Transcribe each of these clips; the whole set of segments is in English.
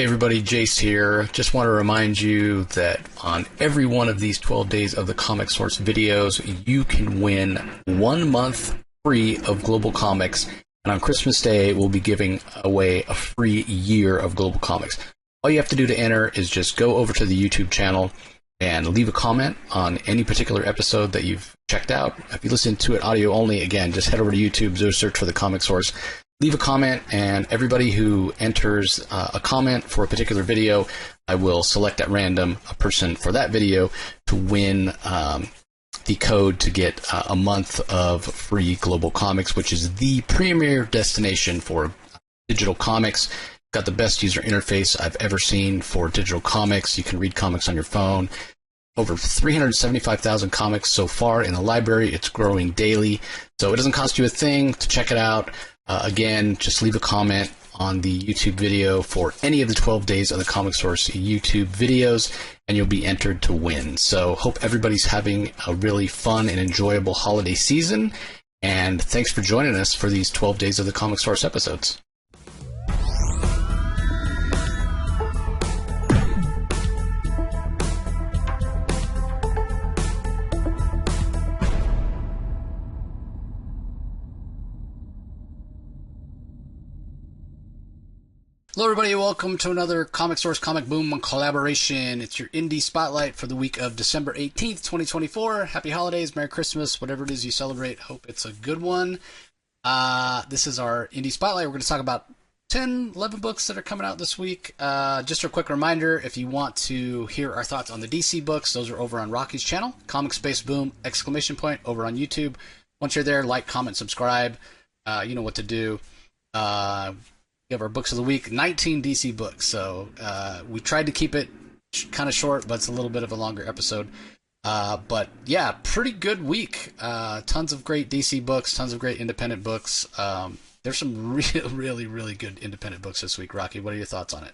Hey everybody, Jace here. Just want to remind you that on every one of these 12 days of the Comic Source videos, you can win 1 month free of Global Comics. And on Christmas Day, we'll be giving away a free year of Global Comics. All you have to do to enter is just go over to the YouTube channel and leave a comment on any particular episode that you've checked out. If you listen to it audio only, again, just head over to YouTube, do a search for the Comic Source. Leave a comment, and everybody who enters a comment for a particular video, I will select at random a person for that video to win the code to get a month of free Global Comics, which is the premier destination for digital comics. Got the best user interface I've ever seen for digital comics. You can read comics on your phone. Over 375,000 comics so far in the library. It's growing daily, so it doesn't cost you a thing to check it out. Again, just leave a comment on the YouTube video for any of the 12 days of the Comic Source YouTube videos, and you'll be entered to win. So hope everybody's having a really fun and enjoyable holiday season, and thanks for joining us for these 12 days of the Comic Source episodes. Hello everybody, welcome to another Comic Source Comic Boom collaboration. It's your Indie Spotlight for the week of December 18th, 2024. Happy holidays, Merry Christmas, whatever it is you celebrate. Hope it's a good one. This is our Indie Spotlight. We're going to talk about 10, 11 books that are coming out this week. Just a quick reminder, if you want to hear our thoughts on the DC books, those are over on Rocky's channel, Comic Space Boom, ! Over on YouTube. Once you're there, like, comment, subscribe. You know what to do. We have our books of the week, 19 DC books. So we tried to keep it kind of short, but it's a little bit of a longer episode. But yeah, pretty good week. Tons of great DC books, tons of great independent books. There's some really good independent books this week. Rocky, what are your thoughts on it?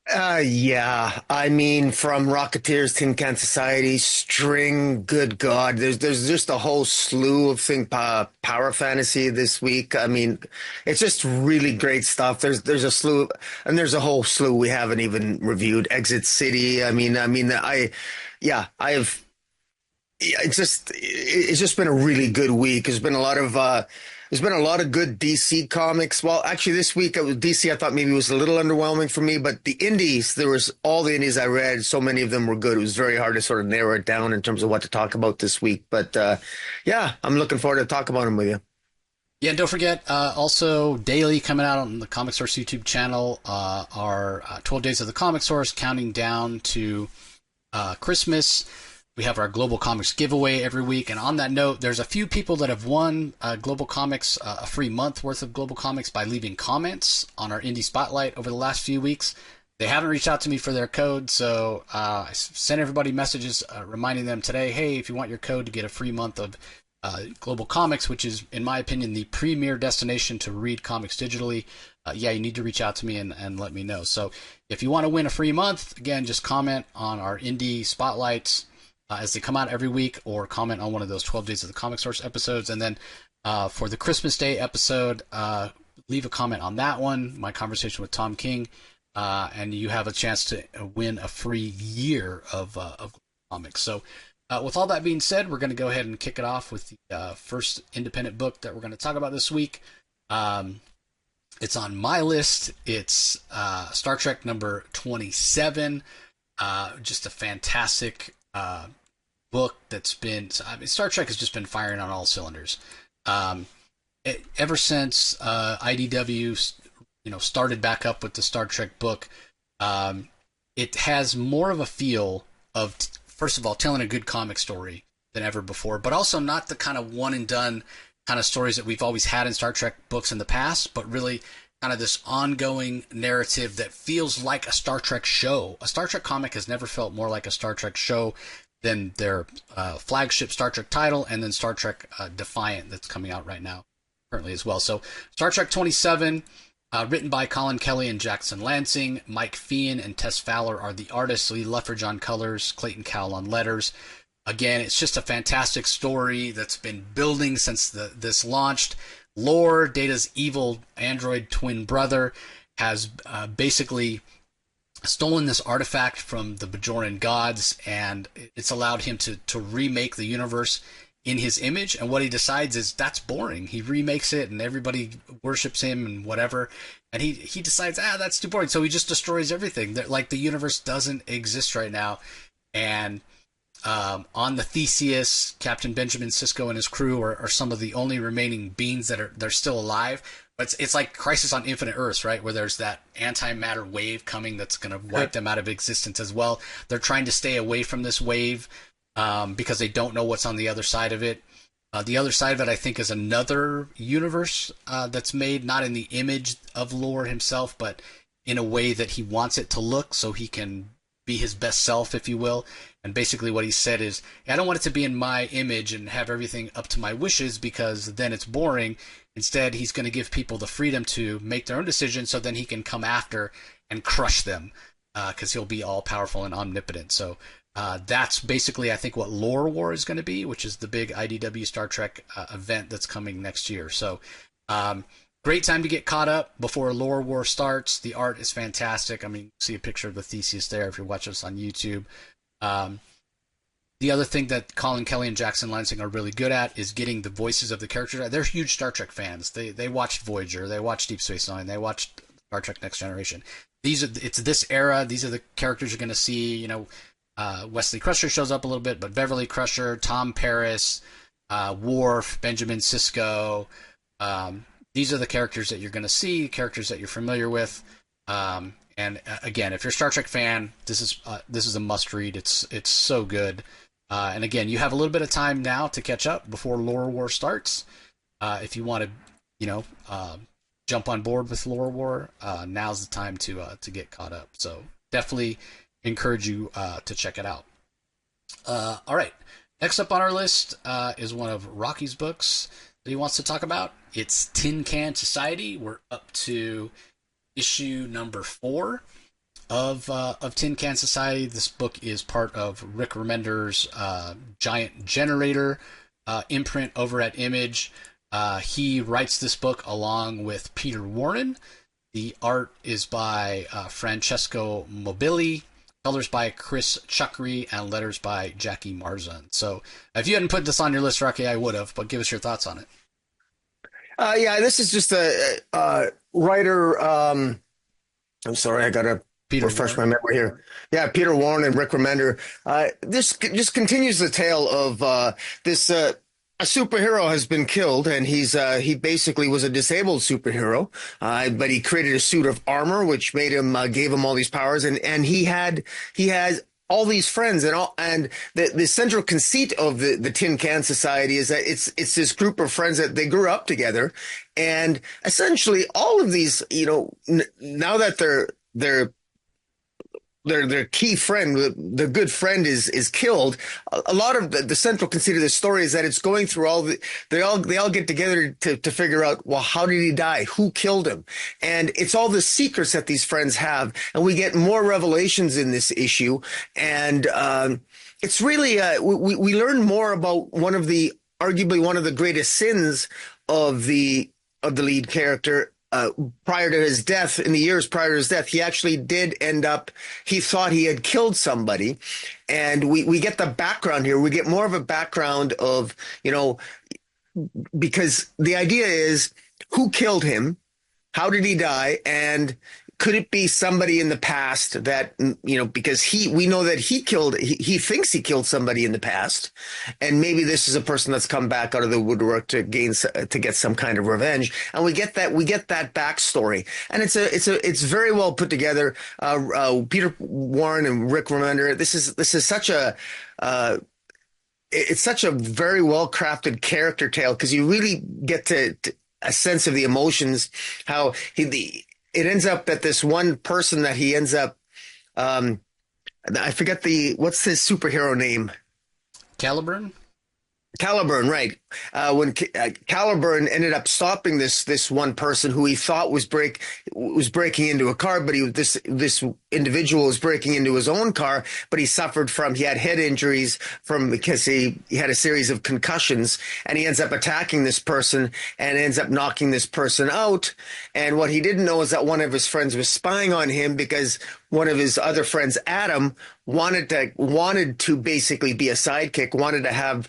Yeah, I mean, from Rocketeers, Tin Can Society, String, good God, there's just a whole slew of power fantasy this week. I mean, it's just really great stuff. There's a slew, and there's a whole slew we haven't even reviewed. Exit City. It's just been a really good week. There's been a lot of good DC comics. Well, actually, this week it was DC. I thought maybe it was a little underwhelming for me, but the indies, there was all the indies I read. So many of them were good. It was very hard to sort of narrow it down in terms of what to talk about this week. But yeah, I'm looking forward to talk about them with you. Yeah, don't forget, also daily coming out on the Comic Source YouTube channel are 12 Days of the Comic Source, counting down to Christmas. We have our Global Comics giveaway every week. And on that note, there's a few people that have won Global Comics, a free month worth of Global Comics by leaving comments on our Indie Spotlight over the last few weeks. They haven't reached out to me for their code, so I sent everybody messages reminding them today, hey, if you want your code to get a free month of Global Comics, which is, in my opinion, the premier destination to read comics digitally, yeah, you need to reach out to me and let me know. So if you want to win a free month, again, just comment on our Indie Spotlights as they come out every week, or comment on one of those 12 Days of the Comic Source episodes. And then for the Christmas Day episode, leave a comment on that one, my conversation with Tom King, and you have a chance to win a free year of comics. So with all that being said, we're going to go ahead and kick it off with the first independent book that we're going to talk about this week. It's on my list. It's Star Trek number 27. Just a fantastic book that's been, Star Trek has just been firing on all cylinders. Ever since IDW, started back up with the Star Trek book, it has more of a feel of, first of all, telling a good comic story than ever before, but also not the kind of one and done kind of stories that we've always had in Star Trek books in the past, but really kind of this ongoing narrative that feels like a Star Trek show. A Star Trek comic has never felt more like a Star Trek show than their flagship Star Trek title, and then Star Trek Defiant that's coming out right now currently as well. So Star Trek 27, written by Colin Kelly and Jackson Lansing. Mike Feehan and Tess Fowler are the artists. Lee Luffridge on colors, Clayton Cowell on letters. Again, it's just a fantastic story that's been building since this launched. Lore, Data's evil android twin brother, has basically stolen this artifact from the Bajoran gods, and it's allowed him to remake the universe in his image. And what he decides is that's boring. He remakes it, and everybody worships him and whatever. And he decides, that's too boring. So he just destroys everything. Like, the universe doesn't exist right now. And on the Theseus, Captain Benjamin Sisko and his crew are some of the only remaining beings they're still alive. But it's like Crisis on Infinite Earths, right? Where there's that antimatter wave coming that's going to wipe them out of existence as well. They're trying to stay away from this wave because they don't know what's on the other side of it. The other side of it, I think, is another universe that's made not in the image of Lore himself, but in a way that he wants it to look, so he can be his best self, if you will. And basically what he said is, I don't want it to be in my image and have everything up to my wishes, because then it's boring. Instead, he's going to give people the freedom to make their own decisions, so then he can come after and crush them, because he'll be all-powerful and omnipotent. So that's basically, I think, what Lore War is going to be, which is the big IDW Star Trek event that's coming next year. So great time to get caught up before Lore War starts. The art is fantastic. I mean, see a picture of the Theseus there if you're watching us on YouTube. The other thing that Colin Kelly and Jackson Lansing are really good at is getting the voices of the characters. They're huge Star Trek fans. They watched Voyager, they watched Deep Space Nine, they watched Star Trek Next Generation. It's this era. These are the characters you're going to see. You know, Wesley Crusher shows up a little bit, but Beverly Crusher, Tom Paris, Worf, Benjamin Sisko. These are the characters that you're going to see, characters that you're familiar with. And again, if you're a Star Trek fan, this is a must read. It's so good. And again, you have a little bit of time now to catch up before Lore War starts. If you want to, jump on board with Lore War, now's the time to get caught up. So definitely encourage you to check it out. All right, next up on our list is one of Rocky's books that he wants to talk about. It's Tin Can Society. We're up to issue number 4 of Tin Can Society. This book is part of Rick Remender's Giant Generator imprint over at Image. He writes this book along with Peter Warren. The art is by Francesco Mobili, colors by Chris Chukri, and letters by Jackie Marzan. So if you hadn't put this on your list, Rocky, I would have, but give us your thoughts on it. Yeah, this is just a writer. I'm sorry, I got to refresh my memory here. Yeah, Peter Warren and Rick Remender. This just continues the tale of this. A superhero has been killed, and he basically was a disabled superhero, but he created a suit of armor which made him gave him all these powers, and he has all these friends, and the central conceit of the Tin Can Society is that it's this group of friends that they grew up together, and essentially all of these, now that their key friend, the good friend is killed. A lot of the central conceit of the story is that it's going through they all get together to figure out, well, how did he die? Who killed him? And it's all the secrets that these friends have. And we get more revelations in this issue. And, it's really, we learn more about arguably one of the greatest sins of the lead character. Prior to his death, in the years prior to his death, he actually did he thought he had killed somebody. And we get the background here. We get more of a background of, because the idea is who killed him? How did he die? And could it be somebody in the past that, because we know that he thinks he killed somebody in the past, and maybe this is a person that's come back out of the woodwork to get some kind of revenge. And we get that backstory, and it's very well put together. Peter Warren and Rick Remender. This is such a, it's such a very well crafted character tale, because you really get to a sense of the emotions, how it ends up that this one person that he ends up, I forget what's his superhero name? Caliburn? Caliburn, right? When Caliburn ended up stopping this one person who he thought was breaking into a car, but this individual was breaking into his own car, but he had head injuries from because he had a series of concussions, and he ends up attacking this person and ends up knocking this person out. And what he didn't know is that one of his friends was spying on him because one of his other friends, Adam, wanted to basically be a sidekick, wanted to have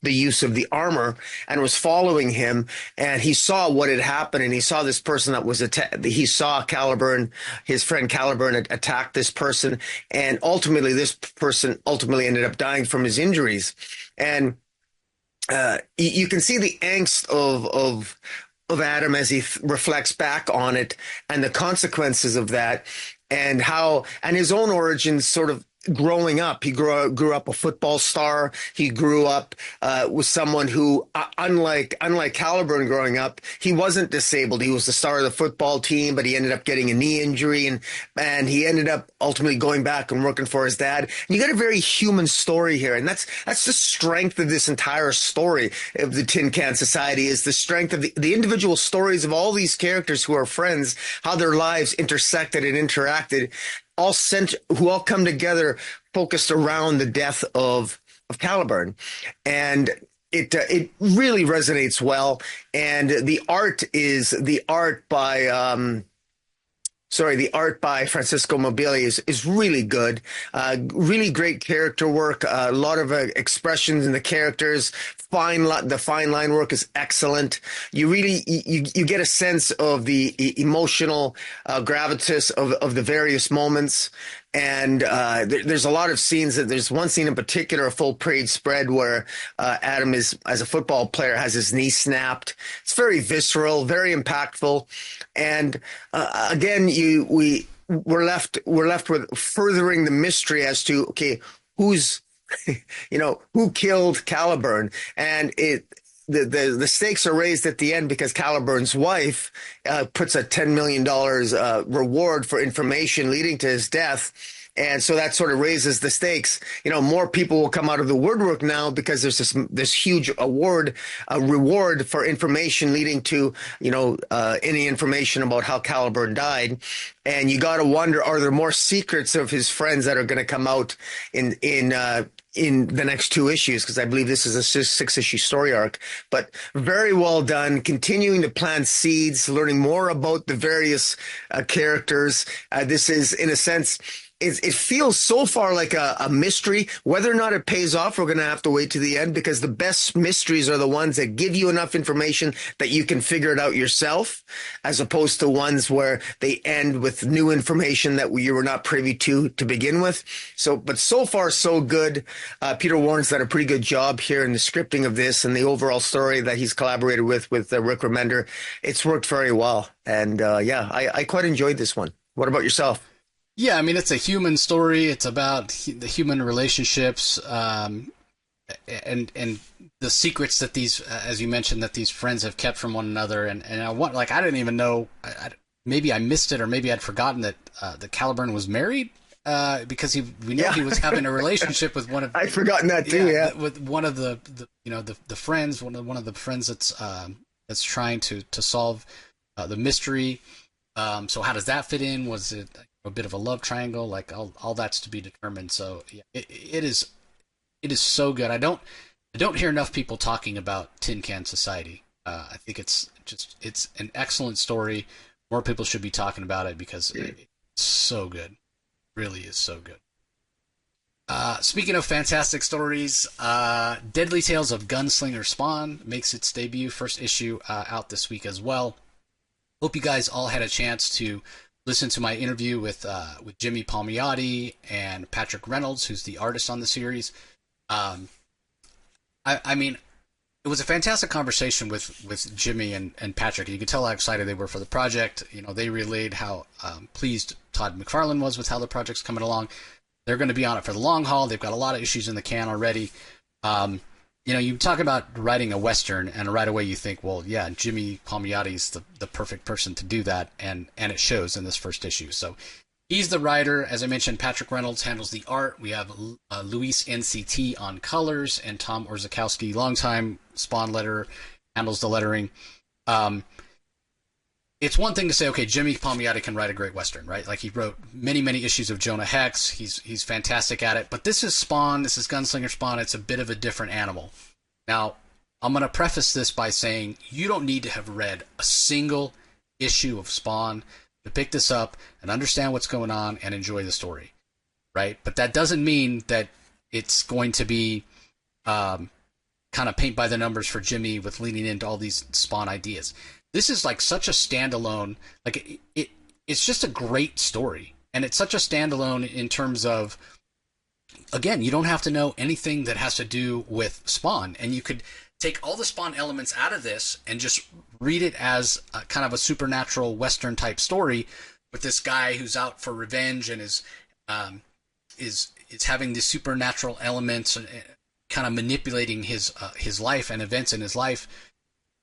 the use of the armor, and was following him. And he saw what had happened, and he saw this person he saw Caliburn, his friend Caliburn, attack this person, and ultimately this person ended up dying from his injuries. And you can see the angst of Adam as he reflects back on it, and the consequences of that, and his own origins sort of growing up. He grew up a football star. He grew up with someone who, unlike Caliburn growing up, he wasn't disabled. He was the star of the football team, but he ended up getting a knee injury, and he ended up ultimately going back and working for his dad. And you got a very human story here, and that's the strength of this entire story of the Tin Can Society, is the strength of the individual stories of all these characters who are friends, how their lives intersected and interacted, who all come together focused around the death of Caliburn. And it really resonates well. And the art by Francisco Mobili is really good. Really great character work. A lot of expressions in the characters. The fine line work is excellent. You really you get a sense of the emotional gravitas of the various moments. And there's a lot of scenes. There's one scene in particular, a full page spread, where Adam as a football player, has his knee snapped. It's very visceral, very impactful. And again, we're left with furthering the mystery as to, okay, who's who killed Caliburn. And the stakes are raised at the end because Caliburn's wife puts a $10 million reward for information leading to his death. And so that sort of raises the stakes. More people will come out of the woodwork now because there's this huge reward for information leading to, any information about how Caliburn died. And you got to wonder, are there more secrets of his friends that are going to come out in the next 2 issues? Because I believe this is a 6-issue story arc. But very well done, continuing to plant seeds, learning more about the various characters. This is, in a sense, it feels so far like a mystery. Whether or not it pays off, we're going to have to wait to the end, because the best mysteries are the ones that give you enough information that you can figure it out yourself, as opposed to ones where they end with new information that you were not privy to begin with. But so far, so good. Peter Warren's done a pretty good job here in the scripting of this, and the overall story that he's collaborated with Rick Remender. It's worked very well. And I quite enjoyed this one. What about yourself? Yeah, I mean, it's a human story. It's about the human relationships, and the secrets that these, as you mentioned, that these friends have kept from one another. And I didn't even know. Maybe I missed it, or maybe I'd forgotten that Caliburn was married, because we know he was having a relationship with one of. I'd forgotten that too. Yeah, with one of the friends, one of the friends that's trying to solve the mystery. So how does that fit in? Was it a bit of a love triangle? Like all that's to be determined. So yeah, it is so good. I don't hear enough people talking about Tin Can Society. I think it's an excellent story. More people should be talking about it because it's so good. It really is so good. Speaking of fantastic stories, Deadly Tales of Gunslinger Spawn makes its debut, first issue out this week as well. Hope you guys all had a chance to listen to my interview with Jimmy Palmiotti and Patrick Reynolds, who's the artist on the series. I mean, it was a fantastic conversation with Jimmy and Patrick. You could tell how excited they were for the project. They relayed how pleased Todd McFarlane was with how the project's coming along. They're going to be on it for the long haul. They've got a lot of issues in the can already. You talk about writing a Western, and right away you think, well, yeah, Jimmy Palmiotti's the perfect person to do that, and it shows in this first issue. So He's the writer. As I mentioned, Patrick Reynolds handles the art. We have Luis NCT on colors, and Tom Orzechowski, longtime Spawn letterer, handles the lettering. It's one thing to say, okay, Jimmy Palmiotti can write a great Western, right? Like, he wrote many, many issues of Jonah Hex. He's fantastic at it. But this is Spawn. This is Gunslinger Spawn. It's a bit of a different animal. Now, I'm going to preface this by saying you don't need to have read a single issue of Spawn to pick this up and understand what's going on and enjoy the story, right? But that doesn't mean that it's going to be kind of paint by the numbers for Jimmy with leaning into all these Spawn ideas. This is like such a standalone, like it's just a great story. And it's such a standalone in terms of, again, you don't have to know anything that has to do with Spawn. And you could take all the Spawn elements out of this and just read it as a, kind of a supernatural Western type story with this guy who's out for revenge and is having these supernatural elements and kind of manipulating his life and events in his life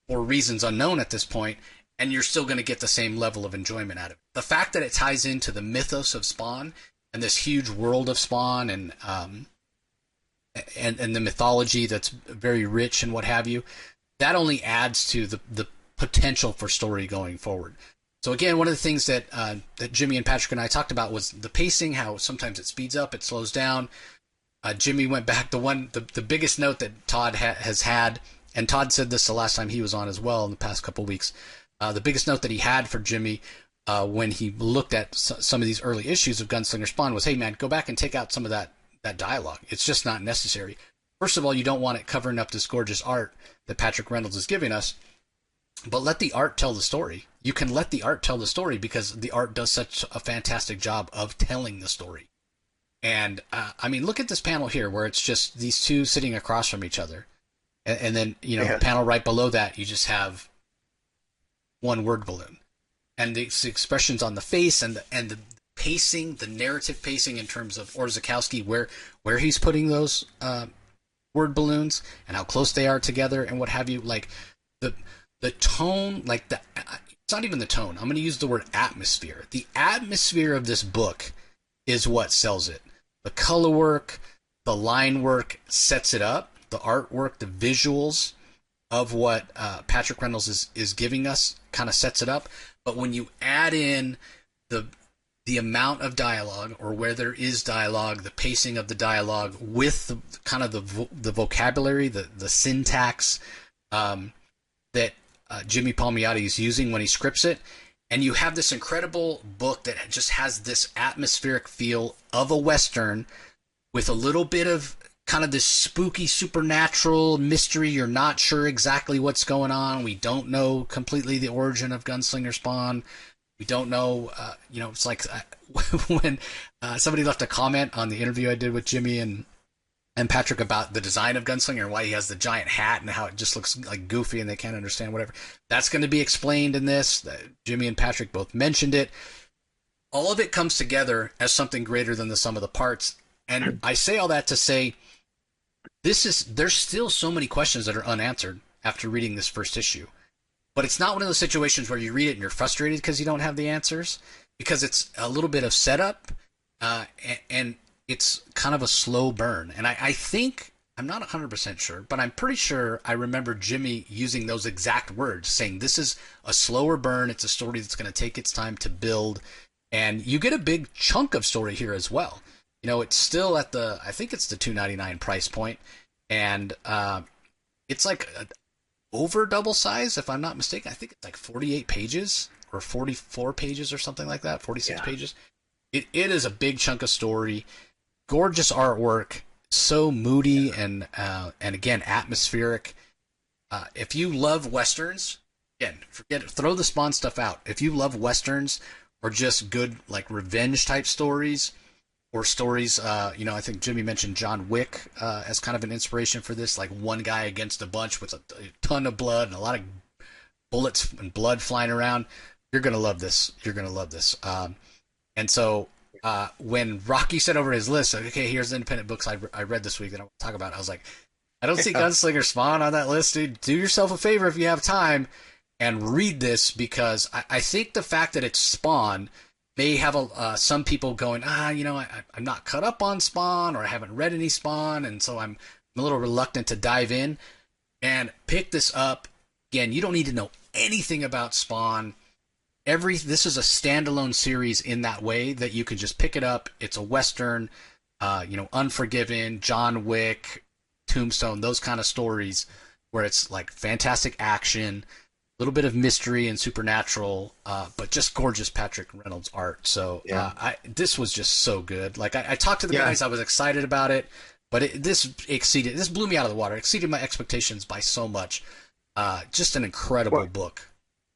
for reasons unknown at this point, and you're still going to get the same level of enjoyment out of it. The fact that it ties into the mythos of Spawn and this huge world of Spawn and the mythology that's very rich and what have you, that only adds to the potential for story going forward. So again, one of the things that Jimmy and Patrick and I talked about was the pacing, how sometimes it speeds up, it slows down. Jimmy went back to the biggest note that Todd has had, and Todd said this the last time he was on as well in the past couple of weeks. The biggest note that he had for Jimmy when he looked at some of these early issues of Gunslinger Spawn was, hey man, go back and take out some of that dialogue. It's just not necessary. First of all, you don't want it covering up this gorgeous art that Patrick Reynolds is giving us, but let the art tell the story. You can let the art tell the story because the art does such a fantastic job of telling the story. And I mean, look at this panel here where it's just these two sitting across from each other. And then, the panel right below that, you just have one word balloon. And the expressions on the face and the pacing, the narrative pacing in terms of Orzechowski, where he's putting those word balloons and how close they are together and what have you. Like, the tone, like it's not even the tone. I'm going to use the word atmosphere. The atmosphere of this book is what sells it. The color work, the line work sets it up. The artwork, the visuals of what Patrick Reynolds is giving us kind of sets it up. But when you add in the amount of dialogue, or where there is dialogue, the pacing of the dialogue with the vocabulary, the syntax that Jimmy Palmiotti is using when he scripts it, and you have this incredible book that just has this atmospheric feel of a Western with a little bit of kind of this spooky supernatural mystery. You're not sure exactly what's going on. We don't know completely the origin of Gunslinger Spawn. We don't know, it's like when somebody left a comment on the interview I did with Jimmy and Patrick about the design of Gunslinger and why he has the giant hat and how it just looks like goofy and they can't understand whatever. That's going to be explained in this. Jimmy and Patrick both mentioned it. All of it comes together as something greater than the sum of the parts. And I say all that to say, there's still so many questions that are unanswered after reading this first issue. But it's not one of those situations where you read it and you're frustrated because you don't have the answers, because it's a little bit of setup, and it's kind of a slow burn. And I think, I'm not 100% sure, but I'm pretty sure I remember Jimmy using those exact words, saying this is a slower burn, it's a story that's going to take its time to build, and you get a big chunk of story here as well. It's still at I think it's the $2.99 price point, and it's like over double size, if I'm not mistaken. I think it's like 48 pages or 44 pages or something like that, 46 pages. It is a big chunk of story, gorgeous artwork, so moody and again, atmospheric. If you love Westerns, again, throw the Spawn stuff out. If you love Westerns or just good, like, revenge type stories, or stories, I think Jimmy mentioned John Wick as kind of an inspiration for this, like one guy against a bunch with a ton of blood and a lot of bullets and blood flying around. You're going to love this. And so when Rocky sent over his list, like, okay, here's the independent books I read this week that I want to talk about, I was like, I don't see Gunslinger Spawn on that list, dude. Do yourself a favor if you have time and read this, because I think the fact that it's Spawn may have some people going, I'm not caught up on Spawn, or I haven't read any Spawn, and so I'm a little reluctant to dive in. And pick this up. Again, you don't need to know anything about Spawn. This is a standalone series in that way that you can just pick it up. It's a Western, Unforgiven, John Wick, Tombstone, those kind of stories where it's like fantastic action, a little bit of mystery and supernatural, but just gorgeous Patrick Reynolds art. So this was just so good. Like I talked to the guys, I was excited about it, but this blew me out of the water. It exceeded my expectations by so much. Just an incredible book.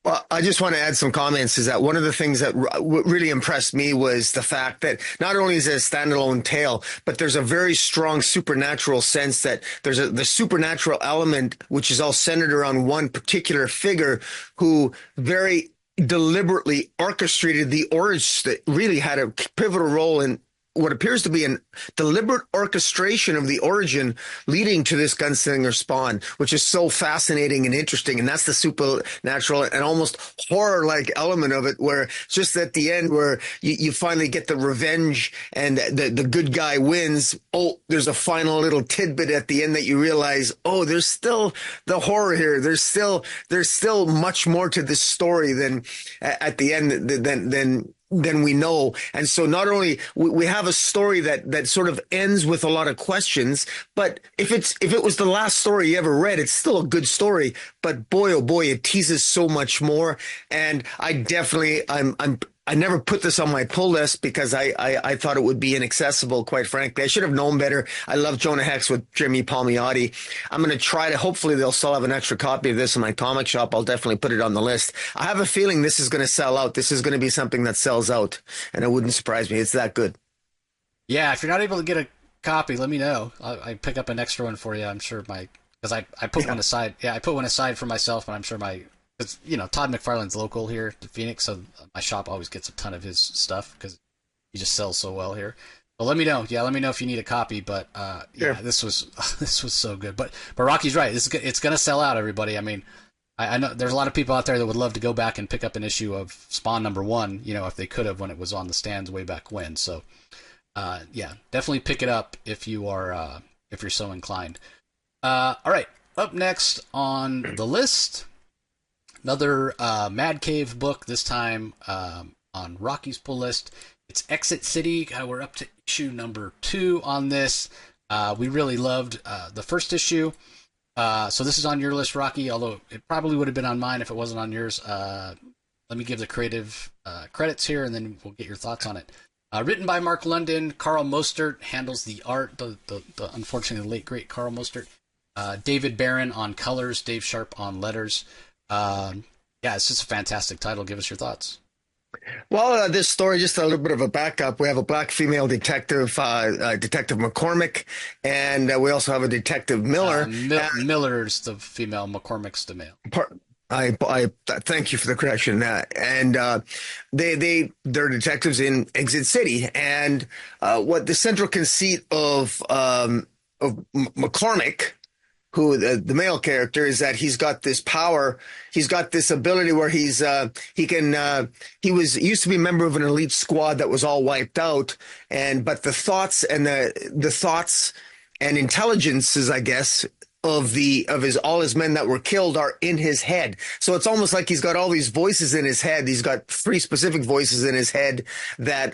Well, I just want to add some comments. Is that one of the things that really impressed me was the fact that not only is it a standalone tale, but there's a very strong supernatural sense that there's the supernatural element, which is all centered around one particular figure who very deliberately orchestrated the origins, that really had a pivotal role in what appears to be a deliberate orchestration of the origin leading to this Gunslinger Spawn, which is so fascinating and interesting. And that's the supernatural and almost horror-like element of it, where just at the end where you finally get the revenge and the good guy wins. Oh, there's a final little tidbit at the end that you realize, oh, there's still the horror here. There's still much more to this story than at the end than we know. And so not only we have a story that sort of ends with a lot of questions, but if it was the last story you ever read, it's still a good story. But boy, oh boy, it teases so much more. And I never put this on my pull list because I thought it would be inaccessible, quite frankly. I should have known better. I love Jonah Hex with Jimmy Palmiotti. I'm going to try to, hopefully they'll still have an extra copy of this in my comic shop. I'll definitely put it on the list. I have a feeling this is going to sell out. This is going to be something that sells out, and it wouldn't surprise me. It's that good. Yeah, if you're not able to get a copy, let me know. I pick up an extra one for you. I'm sure because I put one aside. Yeah, I put one aside for myself, and I'm sure because, Todd McFarlane's local here to Phoenix, so my shop always gets a ton of his stuff because he just sells so well here. But let me know. Yeah, let me know if you need a copy. But this was so good. But Rocky's right. It's going to sell out, everybody. I mean, I know there's a lot of people out there that would love to go back and pick up an issue of Spawn #1, if they could have when it was on the stands way back when. So, definitely pick it up if you're so inclined. All right, up next on the list. Another Mad Cave book, this time on Rocky's pull list. It's Exit City. We're up to issue #2 on this. We really loved the first issue. So this is on your list, Rocky, although it probably would have been on mine if it wasn't on yours. Let me give the creative credits here, and then we'll get your thoughts on it. Written by Mark London. Carl Mostert handles the art, the unfortunately late, great Carl Mostert. David Barron on colors, Dave Sharp on letters. It's just a fantastic title. Give us your thoughts. Well, this story, just a little bit of a backup. We have a black female detective, Detective McCormick, and we also have a Detective Miller. Miller's the female, McCormick's the male. I thank you for the correction. And they're detectives in Exit City, and what the central conceit of McCormick, who the male character, is that he's got this power. He's got this ability where he used to be a member of an elite squad that was all wiped out. But the thoughts and the thoughts and intelligences, I guess, of all his men that were killed are in his head. So it's almost like he's got all these voices in his head. He's got 3 specific voices in his head that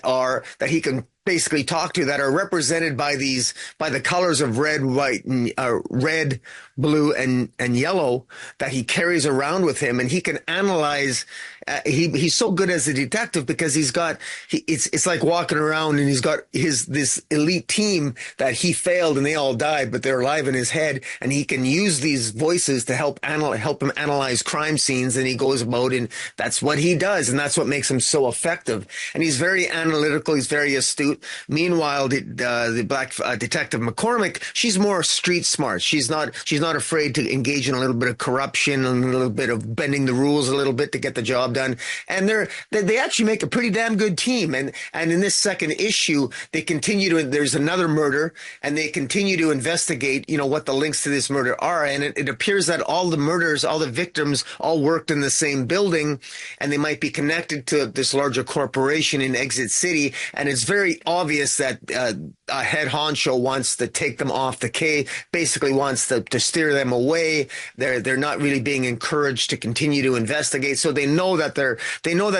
he can basically talk to, that are represented by the colors of red, white, and red, blue, and yellow that he carries around with him. And he can analyze. He's so good as a detective because it's like walking around, and he's got this elite team that he failed and they all died, but they're alive in his head, and he can use these voices to help him analyze crime scenes. And he goes about, and that's what he does, and that's what makes him so effective. And he's very analytical. He's very astute. suit. Meanwhile, the black detective McCormick, she's more street smart. She's not afraid to engage in a little bit of corruption and a little bit of bending the rules a little bit to get the job done. And they actually make a pretty damn good team. And in this second issue, they continue to, there's another murder, and they continue to investigate, what the links to this murder are. And it appears that all the murders, all the victims, all worked in the same building, and they might be connected to this larger corporation in Exit City. And it's very obvious that a head honcho wants to take them off the K, basically wants to steer them away. They're not really being encouraged to continue to investigate. So they know that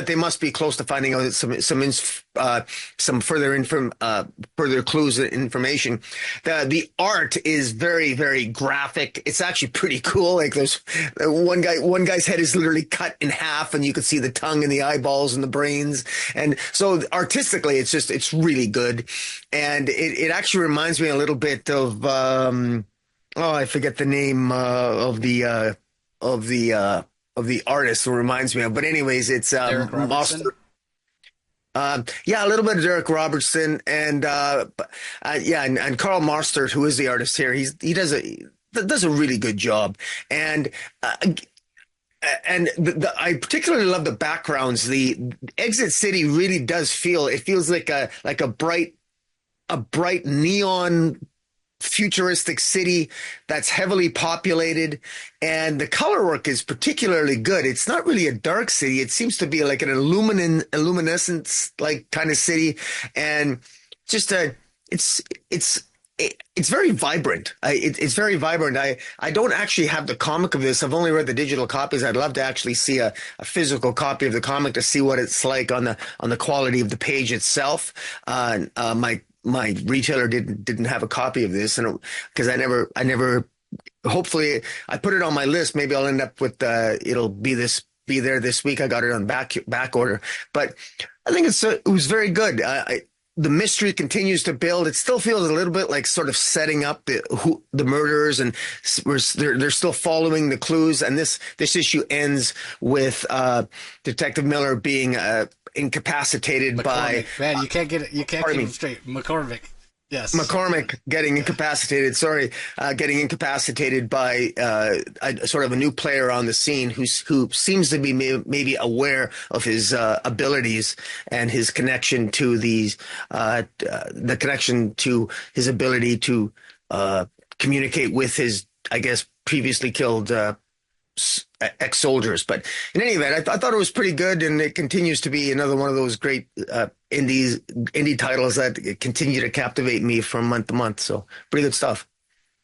they must be close to finding out some further clues and information. The art is very, very graphic. It's actually pretty cool. Like there's one guy's head is literally cut in half, and you can see the tongue and the eyeballs and the brains. And so artistically, it's really good. And it actually reminds me a little bit of I forget the name of the artist who reminds me of. But anyways, it's Robertson? Yeah, a little bit of Derek Robertson, and and Carl Mostert, who is the artist here. He does a really good job, and I particularly love the backgrounds. The Exit City really does feels like a bright neon futuristic city that's heavily populated, and the color work is particularly good. It's not really a dark city. It seems to be like an luminescence like kind of city, and just it's very vibrant. It's very vibrant. I don't actually have the comic of this. I've only read the digital copies. I'd love to actually see a physical copy of the comic to see what it's like on the quality of the page itself. My retailer didn't have a copy of this, and because I never. Hopefully, I put it on my list. Maybe I'll end up with it'll be there this week. I got it on back order, but I think it was very good. The mystery continues to build. It still feels a little bit like sort of setting up the murders, and they're still following the clues. And this issue ends with Detective Miller being incapacitated McCormick. by Man, you can't get it. You can't keep him straight. McCormick. Yes. McCormick getting incapacitated. Getting incapacitated by sort of a new player on the scene who seems to be maybe aware of his abilities and his connection to the connection to his ability to communicate with his, I guess, previously killed ex-soldiers. But in any event, I thought it was pretty good, and it continues to be another one of those great indie titles that continue to captivate me from month to month. So pretty good stuff.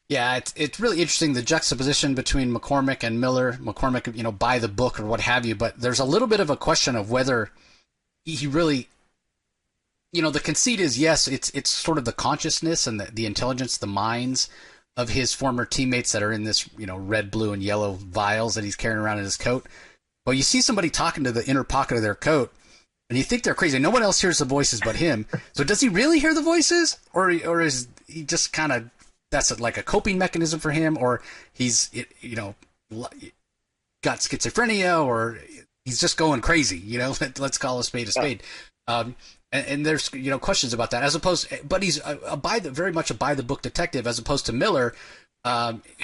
Yeah, it's really interesting, the juxtaposition between McCormick and Miller. McCormick, by the book or what have you, but there's a little bit of a question of whether he really, the conceit is, yes, it's sort of the consciousness and the intelligence, the minds of his former teammates that are in this, red, blue, and yellow vials that he's carrying around in his coat. But you see somebody talking to the inner pocket of their coat, and you think they're crazy. No one else hears the voices but him. So does he really hear the voices, or is he just kind of, that's like a coping mechanism for him, or he's got schizophrenia, or he's just going crazy? Let's call a spade a spade. And there's questions about that, as opposed, but he's very much a by the book detective, as opposed to Miller,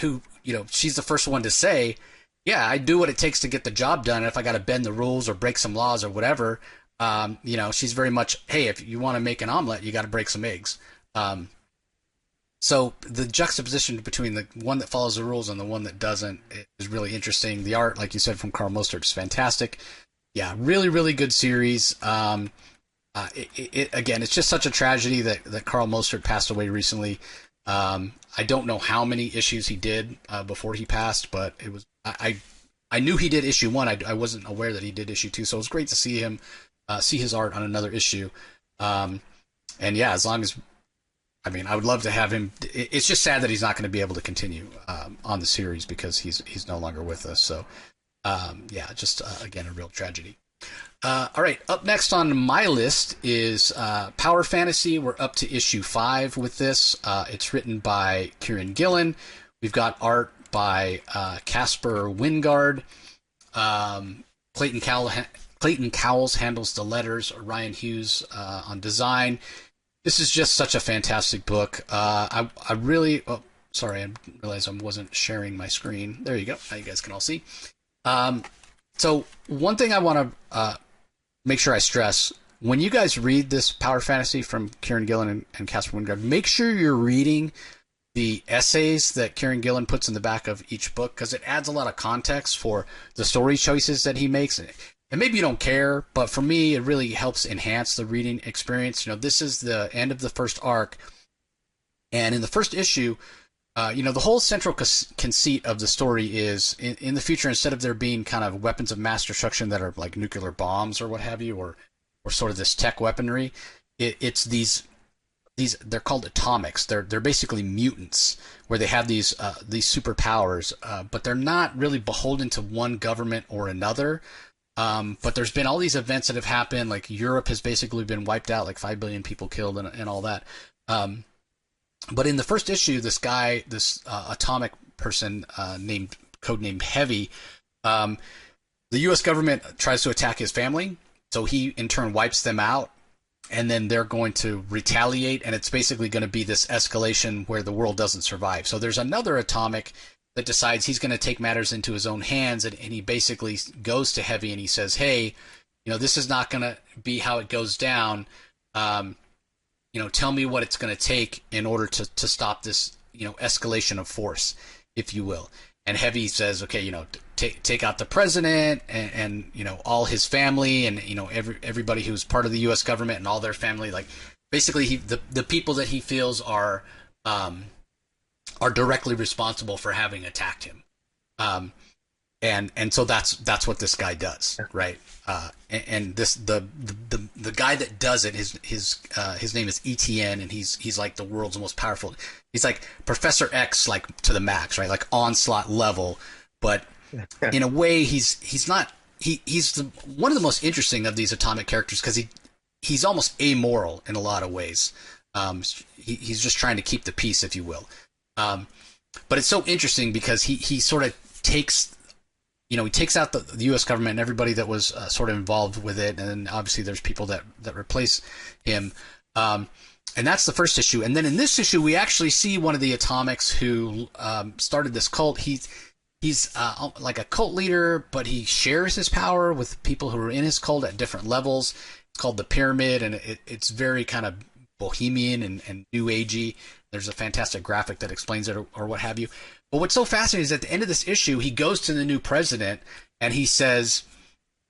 who she's the first one to say, yeah, I do what it takes to get the job done, and if I got to bend the rules or break some laws or whatever, she's very much, hey, if you want to make an omelet, you got to break some eggs. So the juxtaposition between the one that follows the rules and the one that doesn't is really interesting. The art, like you said, from Carl Mostert is fantastic. Yeah, really, really good series. Again, it's just such a tragedy that Carl Mostert passed away recently. I don't know how many issues he did before he passed, but it was I knew he did issue 1. I wasn't aware that he did issue 2, so it was great to see him see his art on another issue. And yeah, as long as, I would love to have him. It's just sad that he's not going to be able to continue on the series because he's no longer with us. So again, a real tragedy. All right, up next on my list is Power Fantasy. We're up to issue 5 with this. It's written by Kieran Gillen. We've got art by Casper Wingard. Clayton Cowles handles the letters. Ryan Hughes on design. This is just such a fantastic book. I really, oh, sorry, I realized I wasn't sharing my screen. There you go. Now you guys can all see. So one thing I want to make sure I stress, when you guys read this power fantasy from Kieran Gillen and Casper Wingard, make sure you're reading the essays that Kieran Gillen puts in the back of each book, because it adds a lot of context for the story choices that he makes. And maybe you don't care, but for me, it really helps enhance the reading experience. This is the end of the first arc. And in the first issue, the whole central conceit of the story is in the future, instead of there being kind of weapons of mass destruction that are like nuclear bombs or what have you, or sort of this tech weaponry, it's these they're called atomics. They're basically mutants where they have these superpowers, but they're not really beholden to one government or another. But there's been all these events that have happened, like Europe has basically been wiped out, like 5 billion people killed and all that. But in the first issue, this guy, this atomic person codenamed Heavy, the U.S. government tries to attack his family, so he in turn wipes them out, and then they're going to retaliate, and it's basically going to be this escalation where the world doesn't survive. So there's another atomic that decides he's going to take matters into his own hands, and he basically goes to Heavy and he says, hey, this is not going to be how it goes down. Tell me what it's going to take in order to stop this, escalation of force, if you will. And Heavy says, okay, take out the president and all his family and, everybody who's part of the U.S. government and all their family. Like, basically, the people that he feels are directly responsible for having attacked him. And so that's what this guy does, right? And this the guy that does it, his name is ETN, and he's like the world's most powerful. He's like Professor X, like to the max, right? Like onslaught level, but in a way he's not. He's one of the most interesting of these atomic characters because he's almost amoral in a lot of ways. He's just trying to keep the peace, if you will. But it's so interesting because he sort of takes. He takes out the U.S. government and everybody that was sort of involved with it, and then obviously there's people that replace him. And that's the first issue. And then in this issue, we actually see one of the atomics who started this cult. He's like a cult leader, but he shares his power with people who are in his cult at different levels. It's called the Pyramid, and it's very kind of bohemian and new agey. There's a fantastic graphic that explains it or what have you. But what's so fascinating is at the end of this issue, he goes to the new president and he says,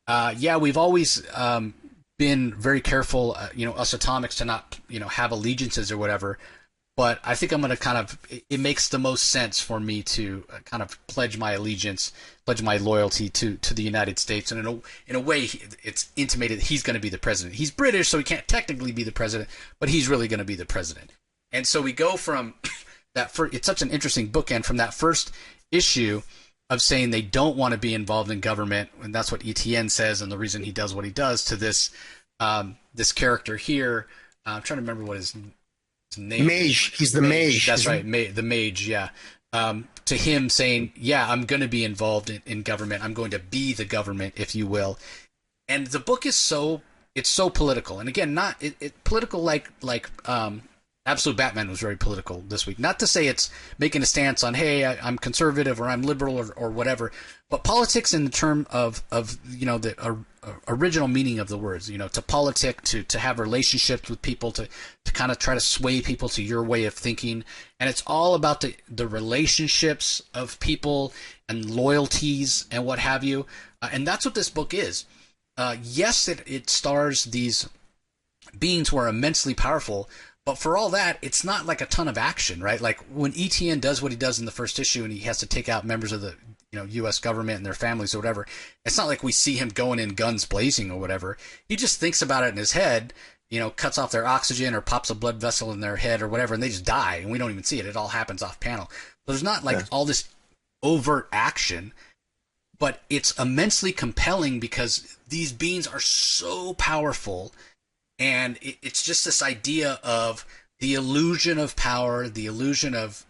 yeah, we've always been very careful, us atomics to not, have allegiances or whatever. But I think I'm going to it makes the most sense for me to kind of pledge my allegiance, pledge my loyalty to the United States. And in a way, it's intimated that he's going to be the president. He's British, so he can't technically be the president, but he's really going to be the president. And so we go from it's such an interesting bookend from that first issue of saying they don't want to be involved in government, and that's what ETN says, and the reason he does what he does, to this this character here. I'm trying to remember what his name. Mage. He's the mage. That's right, the mage. Yeah. To him saying, "Yeah, I'm going to be involved in government. I'm going to be the government, if you will." And the book is so political, and again, not political like Absolute Batman was very political this week. Not to say it's making a stance on, hey, I'm conservative or I'm liberal or whatever, but politics in the term of the original meaning of the words, to politic, to have relationships with people, to kind of try to sway people to your way of thinking. And it's all about the relationships of people and loyalties and what have you. And that's what this book is. Yes, it stars these beings who are immensely powerful, but for all that, it's not like a ton of action, right? Like when ETN does what he does in the first issue and he has to take out members of the U.S. government and their families or whatever, it's not like we see him going in guns blazing or whatever. He just thinks about it in his head, cuts off their oxygen or pops a blood vessel in their head or whatever, and they just die, and we don't even see it. It all happens off panel. So there's not like all this overt action, but it's immensely compelling because these beings are so powerful. And it's just this idea of the illusion of power, the illusion of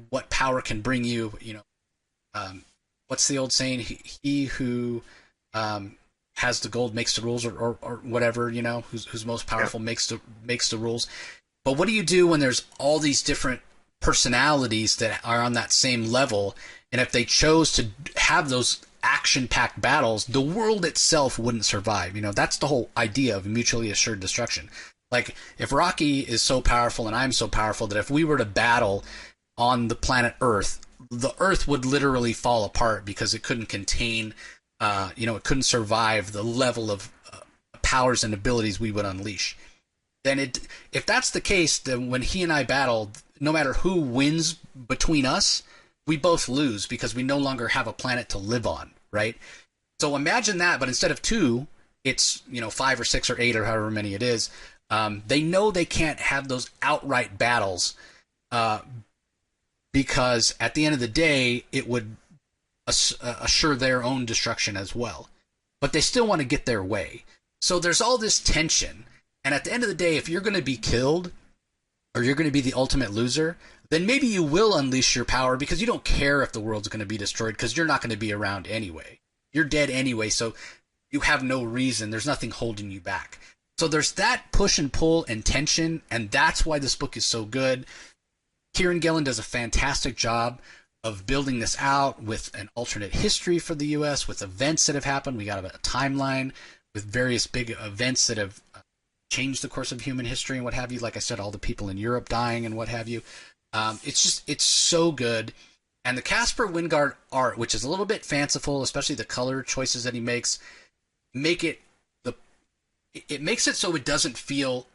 what power can bring you. What's the old saying? He who has the gold makes the rules, or whatever. Who's most powerful makes the rules. But what do you do when there's all these different personalities that are on that same level? And if they chose to have those action-packed battles, the world itself wouldn't survive. That's the whole idea of mutually assured destruction. Like, if Rocky is so powerful and I'm so powerful that if we were to battle on the planet Earth, the Earth would literally fall apart because it couldn't contain, it couldn't survive the level of powers and abilities we would unleash. Then if that's the case, then when he and I battled, no matter who wins between us, we both lose because we no longer have a planet to live on, right? So imagine that, but instead of 2, it's 5 or 6 or 8 or however many it is. They know they can't have those outright battles because at the end of the day, it would assure their own destruction as well. But they still want to get their way. So there's all this tension. And at the end of the day, if you're going to be killed or you're going to be the ultimate loser, then maybe you will unleash your power because you don't care if the world's going to be destroyed because you're not going to be around anyway. You're dead anyway, so you have no reason. There's nothing holding you back. So there's that push and pull and tension, and that's why this book is so good. Kieran Gillen does a fantastic job of building this out with an alternate history for the U.S., with events that have happened. We got a timeline with various big events that have changed the course of human history and what have you. Like I said, all the people in Europe dying and what have you. It's so good. And the Caspar Wingard art, which is a little bit fanciful, especially the color choices that he makes, it makes it so it doesn't feel,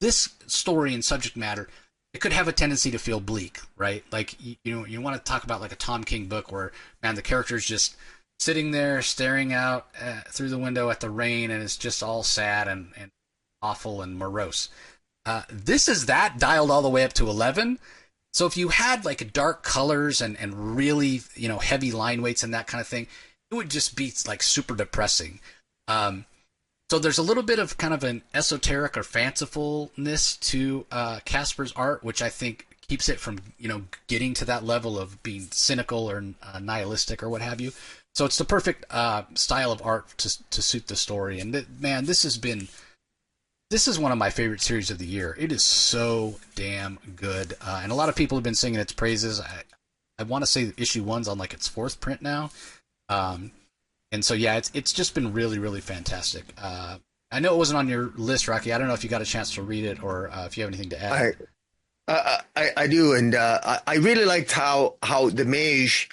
this story and subject matter, it could have a tendency to feel bleak, right? Like, you want to talk about like a Tom King book where, man, the character's just sitting there staring out through the window at the rain and it's just all sad and awful and morose. This is that dialed all the way up to 11. So if you had like dark colors and really, heavy line weights and that kind of thing, it would just be like super depressing. So there's a little bit of kind of an esoteric or fancifulness to Caspar's art, which I think keeps it from, getting to that level of being cynical or nihilistic or what have you. So it's the perfect style of art to suit the story. And man, this is one of my favorite series of the year. It is so damn good. And a lot of people have been singing its praises. I want to say issue 1's on like its 4th print now. And so, yeah, it's just been really, really fantastic. I know it wasn't on your list, Rocky. I don't know if you got a chance to read it or if you have anything to add. I do. And I really liked how the mage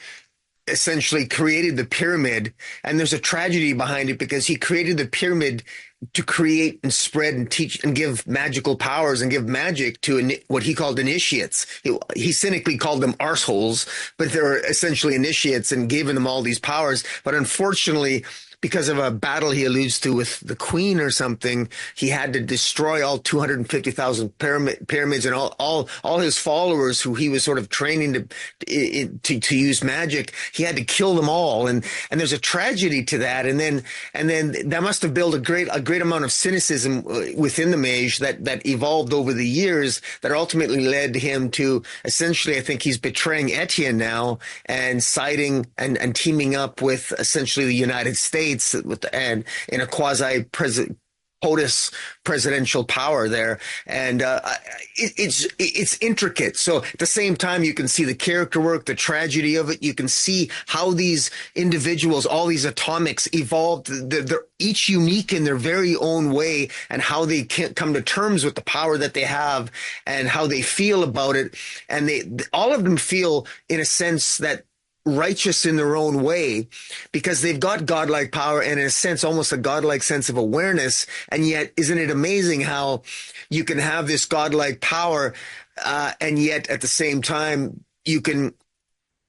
essentially created the pyramid, and there's a tragedy behind it because he created the pyramid to create and spread and teach and give magical powers and give magic to what he called initiates. He cynically called them arseholes, but they're essentially initiates and giving them all these powers. But unfortunately, because of a battle he alludes to with the queen or something, he had to destroy all 250,000 pyramids and all his followers who he was sort of training to use magic. He had to kill them all. And there's a tragedy to that. And then that must have built a great amount of cynicism within the mage that evolved over the years that ultimately led him to essentially, I think he's betraying Etienne now and siding and teaming up with essentially the United States and in a quasi POTUS presidential power there. And it's intricate. So at the same time, you can see the character work, the tragedy of it. You can see how these individuals, all these atomics evolved. They're each unique in their very own way, and how they can't come to terms with the power that they have and how they feel about it. And all of them feel, in a sense, that righteous in their own way because they've got godlike power and, in a sense, almost a godlike sense of awareness. And yet, isn't it amazing how you can have this godlike power and yet at the same time you can,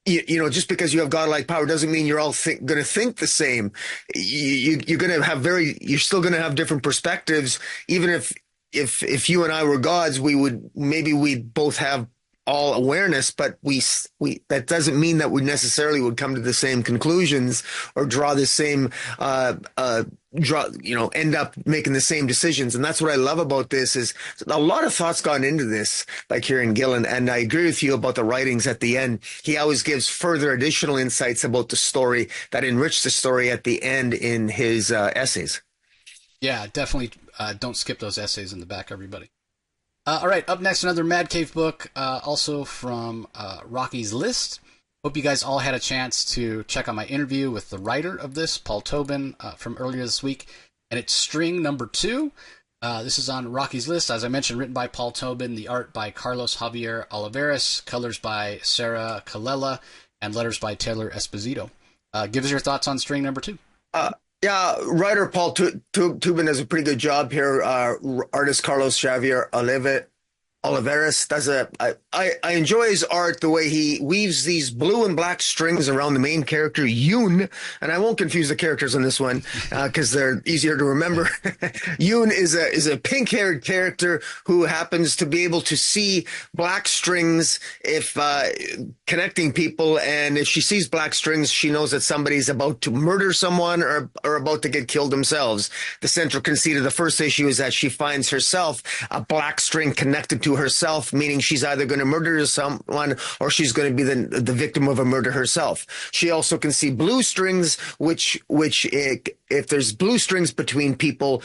just because you have godlike power doesn't mean you're all going to think the same. You're going to have you're still going to have different perspectives. Even if you and I were gods, we'd both have all awareness, but we that doesn't mean that we necessarily would come to the same conclusions or draw the same end up making the same decisions. And that's what I love about this is a lot of thoughts gone into this by Kieran Gillen. And I agree with you about the writings at the end. He always gives further additional insights about the story that enrich the story at the end in his essays. Yeah, definitely. Don't skip those essays in the back, everybody. All right, up next, another Mad Cave book, also from Rocky's List. Hope you guys all had a chance to check out my interview with the writer of this, Paul Tobin, from earlier this week. And it's string number 2. This is on Rocky's List, as I mentioned, written by Paul Tobin, the art by Carlos Javier Olivares, colors by Sarah Calella, and letters by Taylor Esposito. Give us your thoughts on string number 2. Yeah, writer Paul Tubin does a pretty good job here. Artist Carlos Xavier Olivares does I enjoy his art, the way he weaves these blue and black strings around the main character, Yoon. And I won't confuse the characters on this one because they're easier to remember. Yoon is a pink-haired character who happens to be able to see black strings if connecting people. And if she sees black strings, she knows that somebody's about to murder someone or about to get killed themselves. The central conceit of the first issue is that she finds herself a black string connected to herself, meaning she's either going to murder someone or she's going to be the victim of a murder herself. She also can see blue strings, which if there's blue strings between people,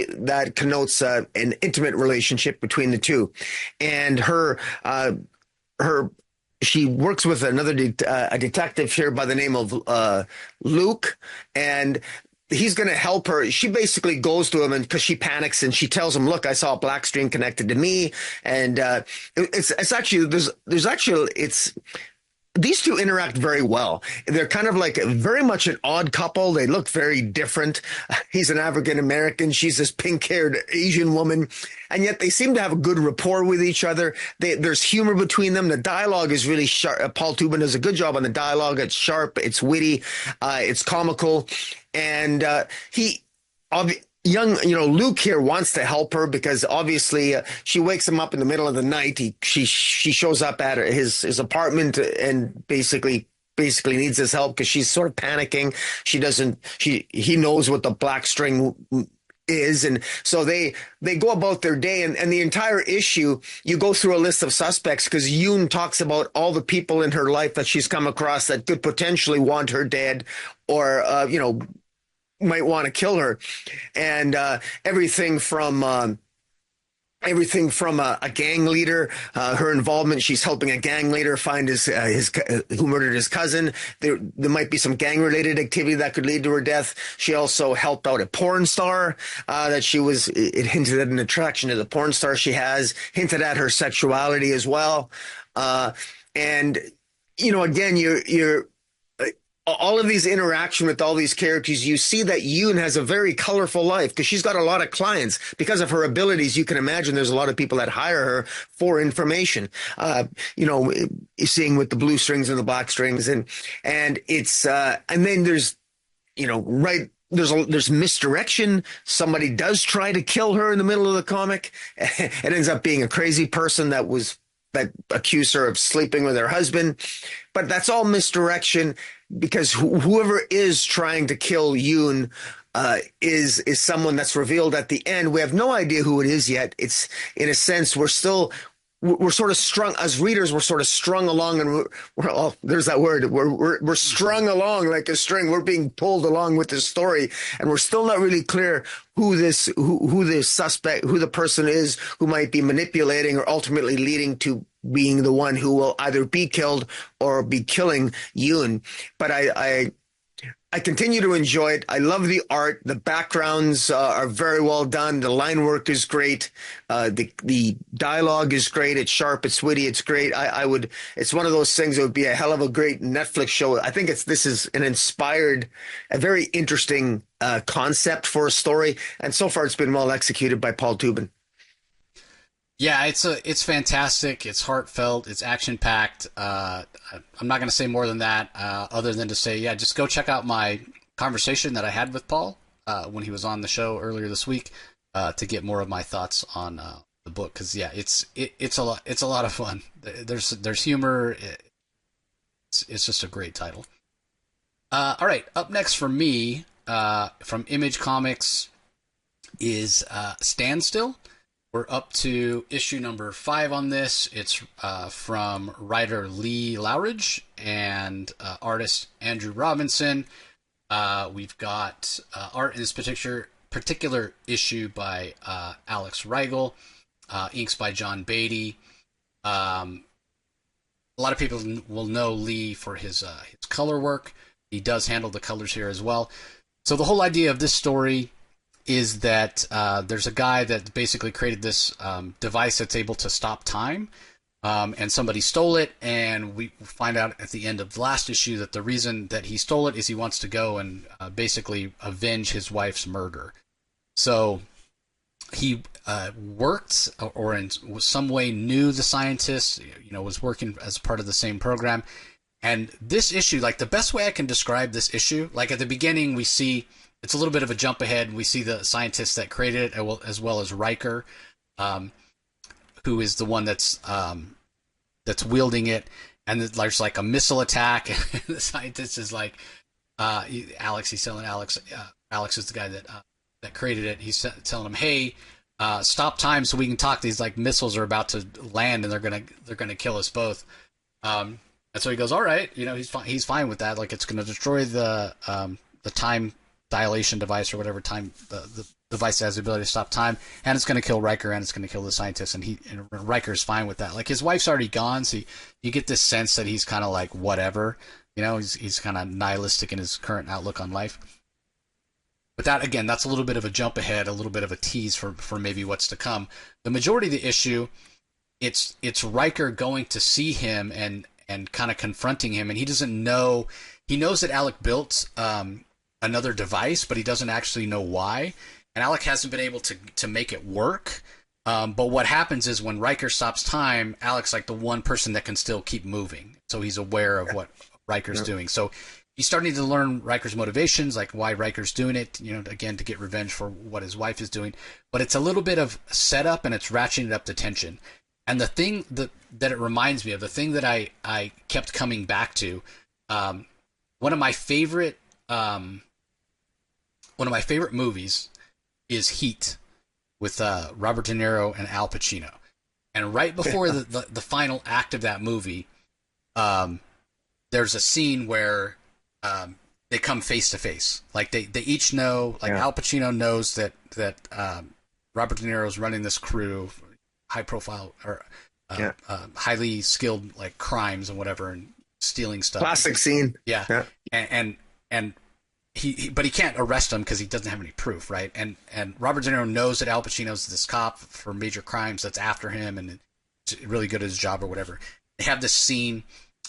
that connotes an intimate relationship between the two. And she works with another a detective here by the name of Luke, and he's going to help her. She basically goes to him, and because she panics, and she tells him, "Look, I saw a black string connected to me." And it's actually these two interact very well. They're kind of like very much an odd couple. They look very different. He's an African American. She's this pink-haired Asian woman. And yet they seem to have a good rapport with each other. There's humor between them. The dialogue is really sharp. Paul Tubin does a good job on the dialogue. It's sharp. It's witty. It's comical. And Luke here wants to help her because obviously she wakes him up in the middle of the night. She shows up at his apartment and basically needs his help because she's sort of panicking. He knows what the black string is, and so they go about their day, and the entire issue, you go through a list of suspects because Yoon talks about all the people in her life that she's come across that could potentially want her dead or might want to kill her, and everything from a gang leader, her involvement. She's helping a gang leader find his who murdered his cousin. There might be some gang related activity that could lead to her death. She also helped out a porn star it hinted at an attraction to the porn star she has, hinted at her sexuality as well. And again, you're all of these interaction with all these characters, you see that Yoon has a very colorful life because she's got a lot of clients. Because of her abilities, you can imagine there's a lot of people that hire her for information. Seeing with the blue strings and the black strings, and it's and then there's there's misdirection. Somebody does try to kill her in the middle of the comic. It ends up being a crazy person that accused her of sleeping with her husband. But that's all misdirection because whoever is trying to kill Yoon is someone that's revealed at the end. We have no idea who it is yet. It's, in a sense, we're sort of strung as readers. We're sort of strung along, and there's that word. We're strung along like a string. We're being pulled along with this story, and we're still not really clear who this suspect, who the person is who might be manipulating or ultimately leading to being the one who will either be killed or be killing Yoon. But I continue to enjoy it. I love the art. The backgrounds are very well done. The line work is great. The dialogue is great. It's sharp. It's witty. It's great. It's one of those things that would be a hell of a great Netflix show. I think this is a very interesting concept for a story. And so far it's been well executed by Paul Tubin. Yeah, it's fantastic. It's heartfelt. It's action packed. I'm not going to say more than that, other than to say, yeah, just go check out my conversation that I had with Paul when he was on the show earlier this week to get more of my thoughts on the book. Because yeah, it's a lot of fun. There's humor. It's just a great title. All right, up next for me from Image Comics is Standstill. We're up to issue number 5 on this. It's from writer Lee Lowridge and artist Andrew Robinson. We've got art in this particular issue by Alex Riegel. inks by John Beatty. A lot of people will know Lee for his color work. He does handle the colors here as well. So the whole idea of this story is that there's a guy that basically created this device that's able to stop time, and somebody stole it, and we find out at the end of the last issue that the reason that he stole it is he wants to go and basically avenge his wife's murder. So he worked or in some way knew the scientist, was working as part of the same program. And this issue, like the best way I can describe this issue, like at the beginning we see, it's a little bit of a jump ahead. We see the scientist that created it as well as Riker, who is the one that's wielding it. And there's like a missile attack. And the scientist is like, Alex, he's telling Alex, Alex is the guy that created it. He's telling him, hey, stop time so we can talk. These like missiles are about to land and they're gonna kill us both. And so he goes, all right, he's fine with that. Like it's gonna destroy the time dilation device or whatever the device that has the ability to stop time, and it's gonna kill Riker and it's gonna kill the scientist, and Riker's fine with that. Like his wife's already gone, so you get this sense that he's kind of like whatever, he's kind of nihilistic in his current outlook on life. But that, again, that's a little bit of a jump ahead, a little bit of a tease for maybe what's to come. The majority of the issue, it's Riker going to see him and kind of confronting him, and he doesn't know. He knows that Alec built another device, but he doesn't actually know why. And Alec hasn't been able to make it work. But what happens is when Riker stops time, Alec's like the one person that can still keep moving. So he's aware of what Riker's doing. So he's starting to learn Riker's motivations, like why Riker's doing it, again, to get revenge for what his wife is doing. But it's a little bit of setup, and it's ratcheting up the tension. And the thing that it reminds me of, the thing that I kept coming back to, one of my favorite movies is Heat with Robert De Niro and Al Pacino. And right before the final act of that movie, there's a scene where they come face to face. Like they each know, like Al Pacino knows that Robert De Niro's running this crew, high profile or highly skilled like crimes and whatever, and stealing stuff. Classic scene. Yeah. And but he can't arrest him because he doesn't have any proof, right? And Robert De Niro knows that Al Pacino's this cop for major crimes that's after him and really good at his job or whatever. They have this scene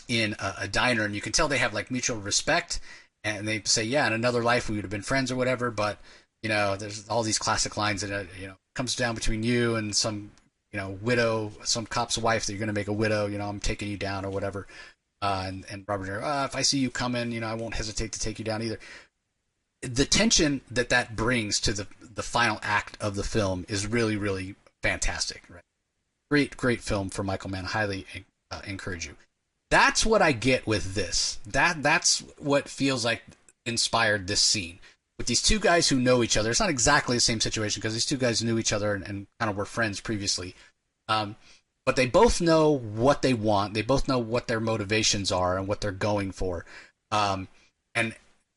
in a diner, and you can tell they have like mutual respect, and they say, yeah, in another life we would have been friends or whatever, but there's all these classic lines that comes down between you and some widow, some cop's wife that you're going to make a widow, I'm taking you down or whatever. And Robert De Niro, if I see you coming, I won't hesitate to take you down either. The tension that brings to the final act of the film is really, really fantastic, right? Great film for Michael Mann. Highly encourage you. That's what I get with this. That's what feels like inspired this scene. With these two guys who know each other. It's not exactly the same situation because these two guys knew each other and kind of were friends previously. But they both know what they want. They both know what their motivations are and what they're going for. And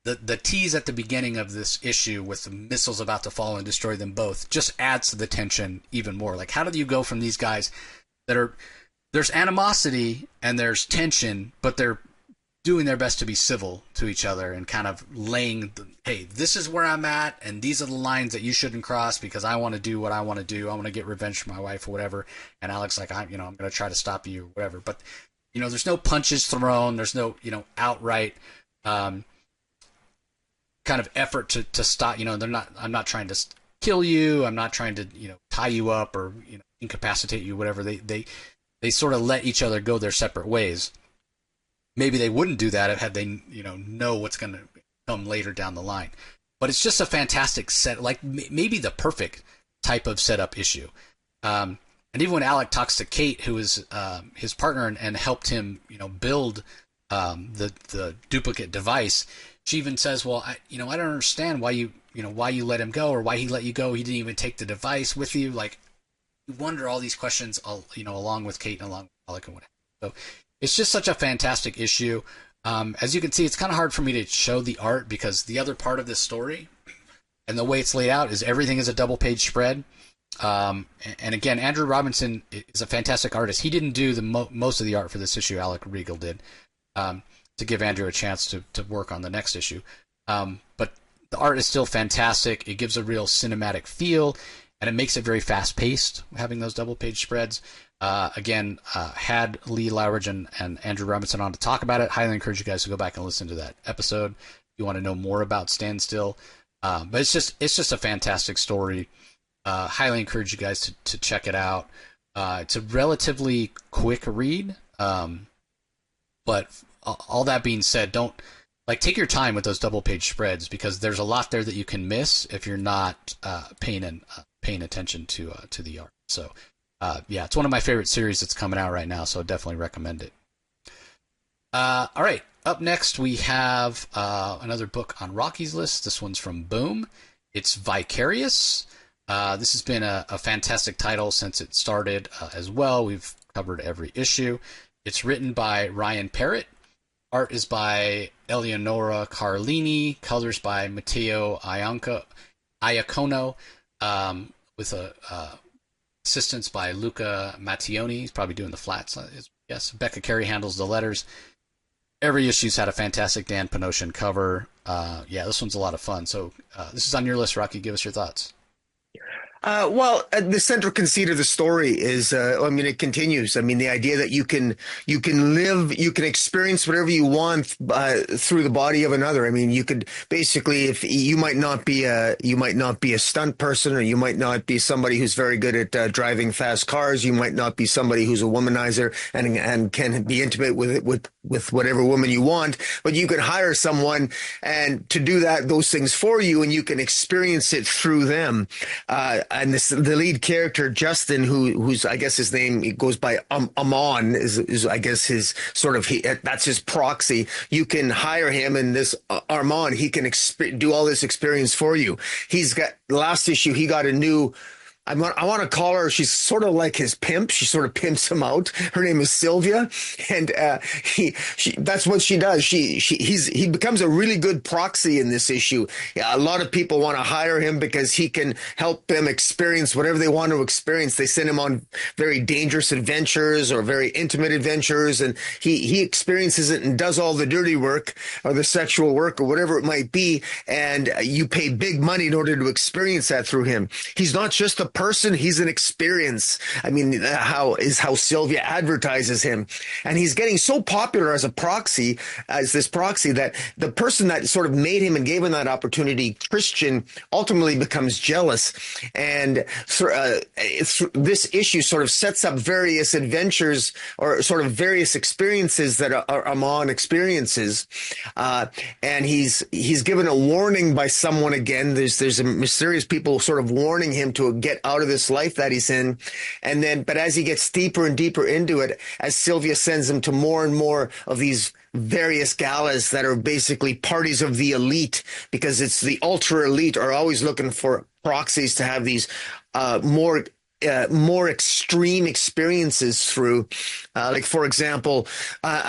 the tease at the beginning of this issue with the missiles about to fall and destroy them both just adds to the tension even more. Like, how do you go from these guys that are... There's animosity and there's tension, but they're doing their best to be civil to each other and kind of laying, hey, this is where I'm at, and these are the lines that you shouldn't cross because I want to do what I want to do. I want to get revenge for my wife or whatever. And Alex, like, I'm going to try to stop you or whatever. But, there's no punches thrown. There's no, outright kind of effort to stop. I'm not trying to kill you. I'm not trying to, tie you up or, incapacitate you, whatever. They sort of let each other go their separate ways. Maybe they wouldn't do that had they, know what's going to come later down the line. But it's just a fantastic set, like maybe the perfect type of setup issue. And even when Alec talks to Kate, who is his partner and helped him, build the duplicate device, she even says, "Well, I don't understand why you let him go or why he let you go. He didn't even take the device with you." Like, you wonder all these questions, along with Kate and along with Alec and whatever. So it's just such a fantastic issue. As you can see, it's kind of hard for me to show the art because the other part of this story and the way it's laid out is everything is a double-page spread. And again, Andrew Robinson is a fantastic artist. He didn't do the most of the art for this issue. Alec Regal did, to give Andrew a chance to work on the next issue. But the art is still fantastic. It gives a real cinematic feel, and it makes it very fast-paced, having those double-page spreads. Again, had Lee Lowridge and Andrew Robinson on to talk about it. Highly encourage you guys to go back and listen to that episode if you want to know more about Standstill. But it's just a fantastic story. Highly encourage you guys to check it out. It's a relatively quick read, but all that being said, don't take your time with those double page spreads, because there's a lot there that you can miss if you're not paying attention to the art. So yeah, it's one of my favorite series that's coming out right now, so definitely recommend it. All right, up next we have another book on Rocky's list. This one's from Boom. It's Vicarious. This has been a fantastic title since it started as well. We've covered every issue. It's written by Ryan Parrott. Art is by Eleonora Carlini. Colors by Matteo Iacono. With assistance by Luca Mattioni. He's probably doing the flats. Yes, Becca Carey handles the letters. Every issue's had a fantastic Dan Panosian cover. Yeah, this one's a lot of fun. So this is on your list, Rocky. Give us your thoughts. Well, the central conceit of the story is, it continues. I mean, the idea that you can live, you can experience whatever you want through the body of another. I mean, you could basically, if you might not be a stunt person, or you might not be somebody who's very good at driving fast cars. You might not be somebody who's a womanizer and can be intimate with whatever woman you want, but you can hire someone and to do those things for you, and you can experience it through them. And the lead character, Justin, who's I guess his name, he goes by Amon, is I guess his sort of, that's his proxy. You can hire him, and this Armand, he can do all this experience for you. He's got, last issue, he got a new, I want to call her, she's sort of like his pimp. She sort of pimps him out. Her name is Sylvia. And that's what she does. He becomes a really good proxy in this issue. Yeah, a lot of people want to hire him because he can help them experience whatever they want to experience. They send him on very dangerous adventures or very intimate adventures, and he experiences it and does all the dirty work or the sexual work or whatever it might be. And you pay big money in order to experience that through him. He's not just a person, he's an experience. I mean, how Sylvia advertises him. And he's getting so popular as this proxy, that the person that sort of made him and gave him that opportunity, Christian, ultimately becomes jealous. And this issue sort of sets up various adventures or sort of various experiences that Amon experiences. And he's given a warning by someone again. There's a mysterious people sort of warning him to get out of this life that he's in. And then, but as he gets deeper and deeper into it, as Sylvia sends him to more and more of these various galas that are basically parties of the elite, because it's the ultra elite are always looking for proxies to have these more extreme experiences through, like, for example,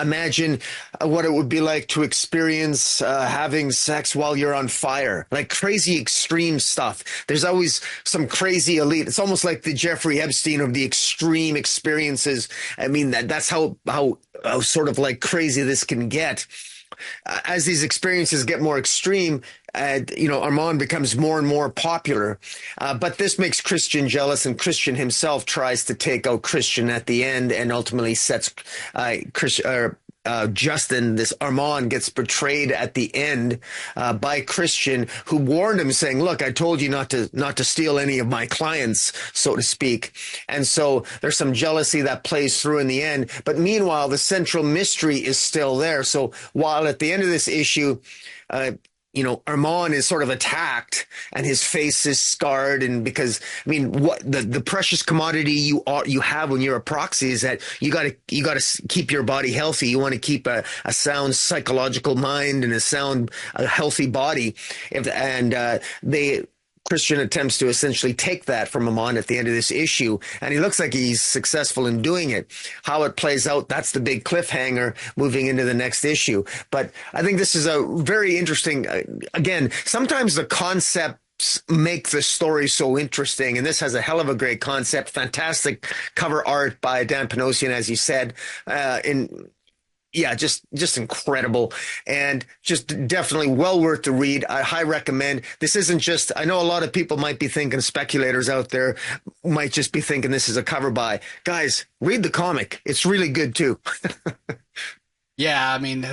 imagine what it would be like to experience having sex while you're on fire, like crazy extreme stuff. There's always some crazy elite. It's almost like the Jeffrey Epstein of the extreme experiences. I mean, that's how sort of like crazy this can get. As these experiences get more extreme, Armand becomes more and more popular. But this makes Christian jealous, and Christian himself tries to take out Christian at the end, and ultimately sets Justin, this Armand, gets betrayed at the end by Christian, who warned him, saying, "Look, I told you not to steal any of my clients," so to speak. And so there's some jealousy that plays through in the end. But meanwhile, the central mystery is still there. So while at the end of this issue, Armand is sort of attacked and his face is scarred, and because, I mean, what the precious commodity you have when you're a proxy is that you got to keep your body healthy. You want to keep a sound psychological mind and a healthy body. Christian attempts to essentially take that from Amon at the end of this issue, and he looks like he's successful in doing it. How it plays out, that's the big cliffhanger moving into the next issue. But I think this is a very interesting, again, sometimes the concept make the story so interesting. And this has a hell of a great concept. Fantastic cover art by Dan Panosian, as you said. In Yeah, just incredible, and just definitely well worth the read. I high recommend. This isn't just, I know a lot of people might be thinking, speculators out there might just be thinking this is a cover by. Guys, read the comic. It's really good too. Yeah, I mean,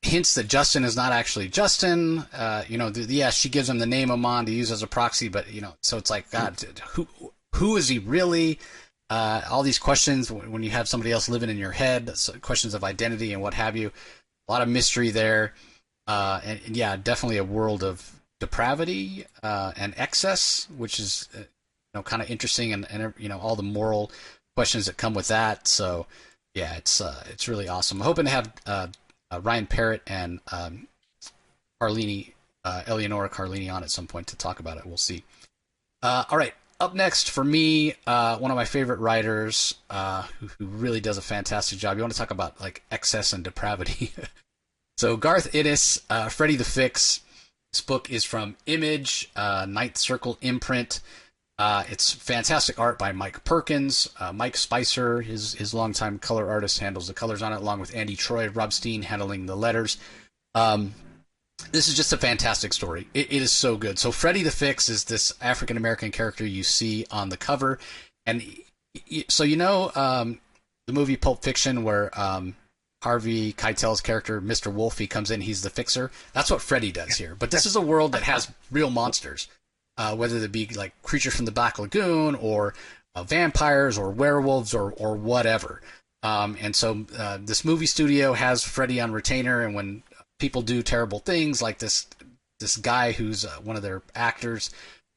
hints that Justin is not actually Justin. Yeah, she gives him the name Amon to use as a proxy, but so it's like, God, who is he really? All these questions when you have somebody else living in your head, so questions of identity and what have you. A lot of mystery there, and yeah, definitely a world of depravity and excess, which is kind of interesting, and all the moral questions that come with that. So yeah, it's really awesome. I'm hoping to have Ryan Parrott and Eleonora Carlini on at some point to talk about it. We'll see. All right. Up next for me, one of my favorite writers who really does a fantastic job. You want to talk about like excess and depravity. So Garth Ennis, Freddie the Fix. This book is from Image, Ninth Circle imprint. It's fantastic art by Mike Perkins. Mike Spicer, his longtime color artist, handles the colors on it, along with Andy Troy, Rob Steen handling the letters. This is just a fantastic story. It is so good. So Freddie the Fix is this African-American character you see on the cover. And so the movie Pulp Fiction where Harvey Keitel's character, Mr. Wolfie, comes in, he's the fixer. That's what Freddie does here. But this is a world that has real monsters, whether they be like creatures from the Black Lagoon or vampires or werewolves or whatever. And so this movie studio has Freddie on retainer, and when people do terrible things, like this guy who's one of their actors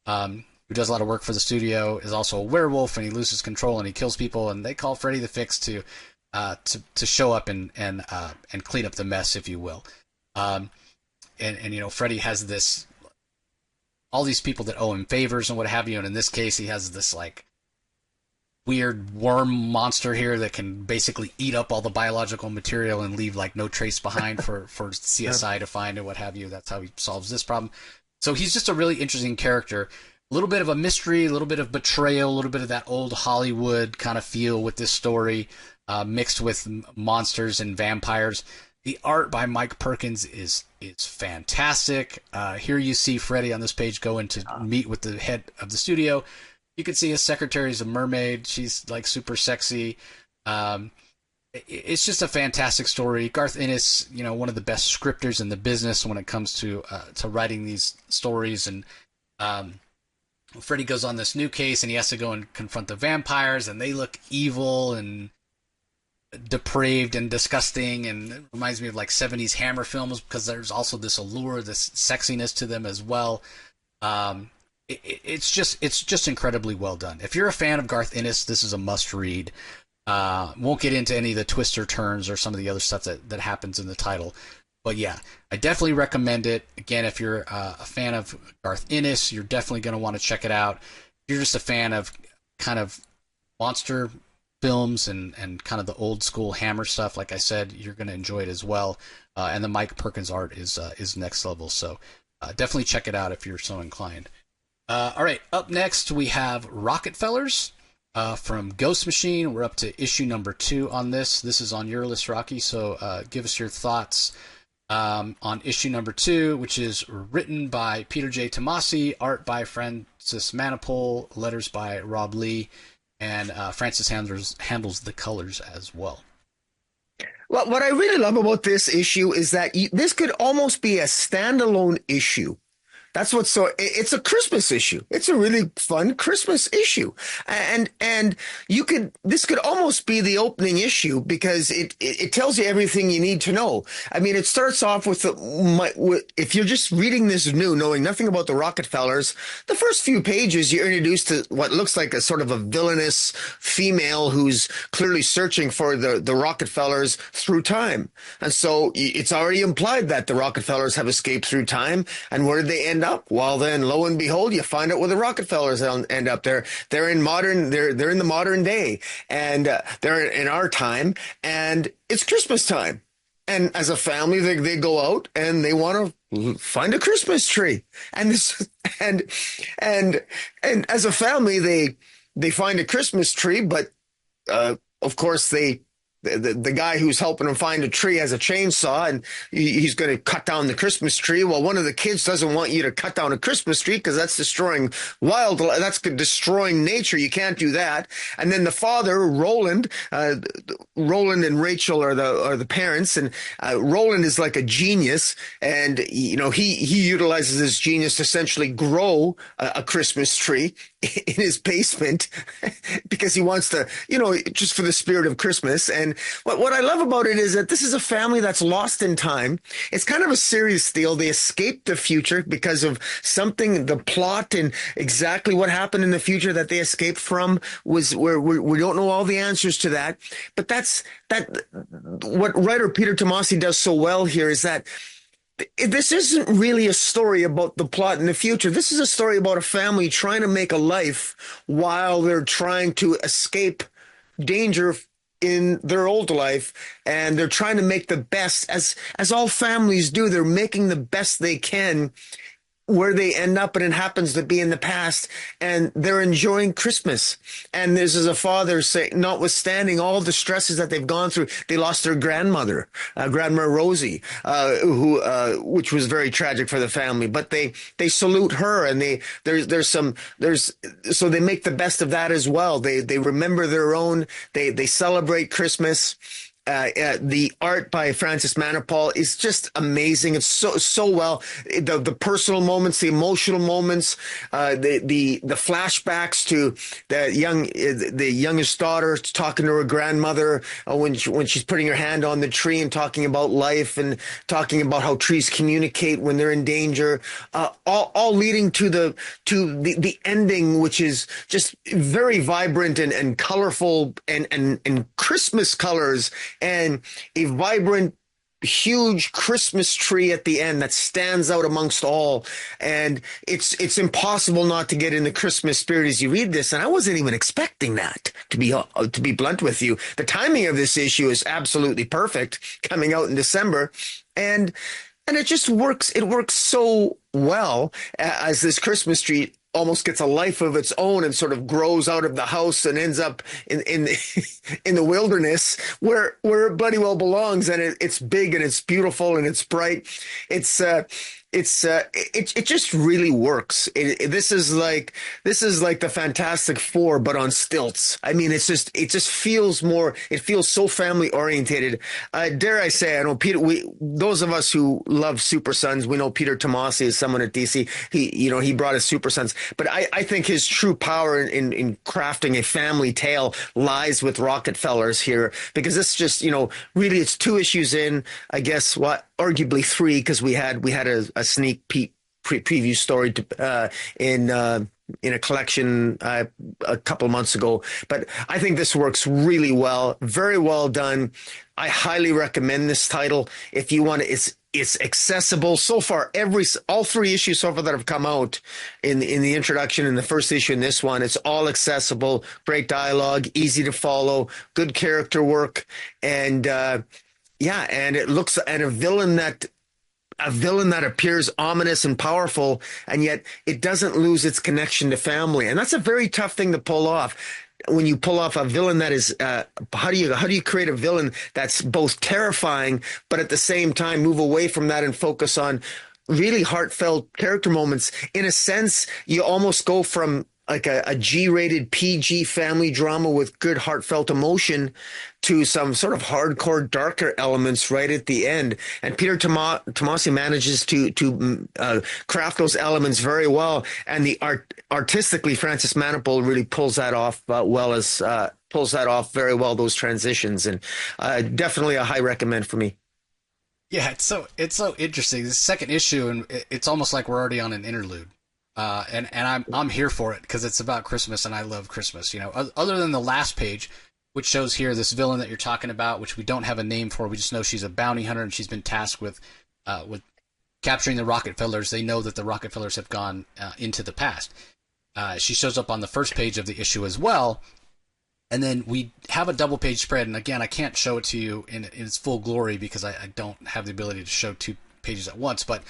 who does a lot of work for the studio is also a werewolf, and he loses control and he kills people, and they call Freddie the Fix to show up and clean up the mess, if you will. And Freddie has all these people that owe him favors and what have you, and in this case he has this like weird worm monster here that can basically eat up all the biological material and leave like no trace behind for CSI to find and what have you. That's how he solves this problem. So he's just a really interesting character. A little bit of a mystery, a little bit of betrayal, a little bit of that old Hollywood kind of feel with this story, mixed with monsters and vampires. The art by Mike Perkins is fantastic. Here you see Freddie on this page go in to meet with the head of the studio. You can see his secretary is a mermaid. She's like super sexy. It's just a fantastic story. Garth Ennis, one of the best scripters in the business when it comes to writing these stories. And Freddie goes on this new case, and he has to go and confront the vampires, and they look evil and depraved and disgusting, and it reminds me of like 70s Hammer films because there's also this allure, this sexiness to them as well. It's just incredibly well done. If you're a fan of Garth Ennis, this is a must read. Won't get into any of the twister turns or some of the other stuff that happens in the title, but yeah, I definitely recommend it. Again, if you're a fan of Garth Ennis, you're definitely going to want to check it out. If you're just a fan of kind of monster films and kind of the old school Hammer stuff, like I said, you're going to enjoy it as well. And the Mike Perkins art is next level, so definitely check it out if you're so inclined. All right, up next we have Rocketfellers from Ghost Machine. We're up to issue number 2 on this. This is on your list, Rocky, so give us your thoughts on issue number 2, which is written by Peter J. Tomasi, art by Francis Manapul, letters by Rob Lee, and Francis handles the colors as well. Well, what I really love about this issue is that this could almost be a standalone issue. That's what's it's a Christmas issue. It's a really fun Christmas issue. And this could almost be the opening issue because it tells you everything you need to know. I mean, it starts off with if you're just reading this new, knowing nothing about the Rocketfellers, the first few pages you're introduced to what looks like a sort of a villainous female who's clearly searching for the Rocketfellers through time. And so it's already implied that the Rocketfellers have escaped through time. And where did they end up? Well, then, lo and behold, you find out where the Rockefellers end up. They're in the modern day, and they're in our time, and it's Christmas time. and as a family, they go out and they want to find a Christmas tree. And this and and and as a family, they find a Christmas tree, but of course the guy who's helping them find a tree has a chainsaw, and he's going to cut down the Christmas tree. Well, one of the kids doesn't want you to cut down a Christmas tree because that's destroying wildlife. That's destroying nature. You can't do that. And then the father, Roland, Roland and Rachel are the parents, and Roland is like a genius, and he utilizes his genius to essentially grow a Christmas tree in his basement because he wants to, just for the spirit of Christmas. And what I love about it is that this is a family that's lost in time. It's kind of a serious deal. They escaped the future because of something, the plot and exactly what happened in the future that they escaped from was where we don't know all the answers to that. But what writer Peter Tomasi does so well here is that this isn't really a story about the plot in the future. This is a story about a family trying to make a life while they're trying to escape danger in their old life, and they're trying to make the best, as all families do. They're making the best they can where they end up, and it happens to be in the past, and they're enjoying Christmas. And this is a father saying, notwithstanding all the stresses that they've gone through, they lost their grandmother, Grandma Rosie, which was very tragic for the family. But they salute her, and so they make the best of that as well. They remember their own. They celebrate Christmas. The art by Francis Manapul is just amazing. It's so well. The personal moments, the emotional moments, the flashbacks to the youngest daughter talking to her grandmother when she's putting her hand on the tree and talking about life and talking about how trees communicate when they're in danger. All leading to the ending, which is just very vibrant and colorful and Christmas colors. And a vibrant, huge Christmas tree at the end that stands out amongst all. And it's impossible not to get in the Christmas spirit as you read this. And I wasn't even expecting that, to be blunt with you. The timing of this issue is absolutely perfect, coming out in December. And it just works. It works so well as this Christmas tree almost gets a life of its own and sort of grows out of the house and ends up in the wilderness where it bloody well belongs. And it's big and it's beautiful and it's bright. It just really works. This is like the Fantastic Four, but on stilts. I mean, it just feels more. It feels so family orientated. Dare I say, I know Peter. Those of us who love Super Sons, we know Peter Tomasi is someone at DC. He brought us Super Sons, but I think his true power in crafting a family tale lies with Rocketfellers here, because this just really it's 2 issues in. I guess arguably 3, because we had a sneak peek preview story in a collection a couple of months ago. But I think this works really well, very well done. I highly recommend this title if you want to. It's accessible so far. All 3 issues so far that have come out in the introduction and the first issue in this one, it's all accessible. Great dialogue, easy to follow, good character work, and and it looks at a villain that appears ominous and powerful, and yet it doesn't lose its connection to family. And that's a very tough thing to pull off. When you pull off a villain that is, how do you create a villain that's both terrifying, but at the same time move away from that and focus on really heartfelt character moments? In a sense, you almost go from like a G-rated PG family drama with good heartfelt emotion to some sort of hardcore, darker elements right at the end. And Peter Tomasi manages to craft those elements very well. And artistically, Francis Manapul really pulls that off very well, those transitions. And definitely a high recommend for me. Yeah, it's so interesting. The second issue, and it's almost like we're already on an interlude. And I'm here for it because it's about Christmas and I love Christmas. Other than the last page, which shows here this villain that you're talking about, which we don't have a name for. We just know she's a bounty hunter and she's been tasked with capturing the Rocketfellers. They know that the Rocketfellers have gone into the past. She shows up on the first page of the issue as well. And then we have a double page spread, and again, I can't show it to you in its full glory because I don't have the ability to show 2 pages at once. But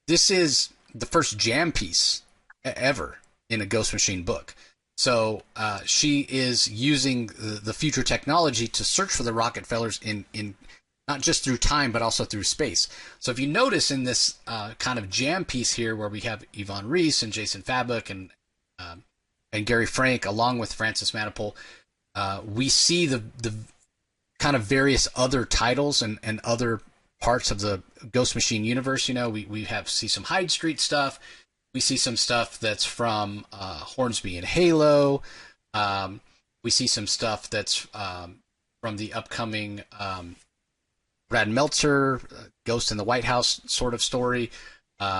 this is the first jam piece ever in a Ghost Machine book. So she is using the future technology to search for the Rocketfellers in not just through time, but also through space. So if you notice in this kind of jam piece here, where we have Yvonne Reese and Jason Fabok and Gary Frank, along with Francis Manapul, we see the kind of various other titles and other parts of the Ghost Machine universe. You know, we see some Hyde Street stuff. We see some stuff that's from Hornsby and Halo. We see some stuff that's from the upcoming Brad Meltzer, Ghost in the White House sort of story.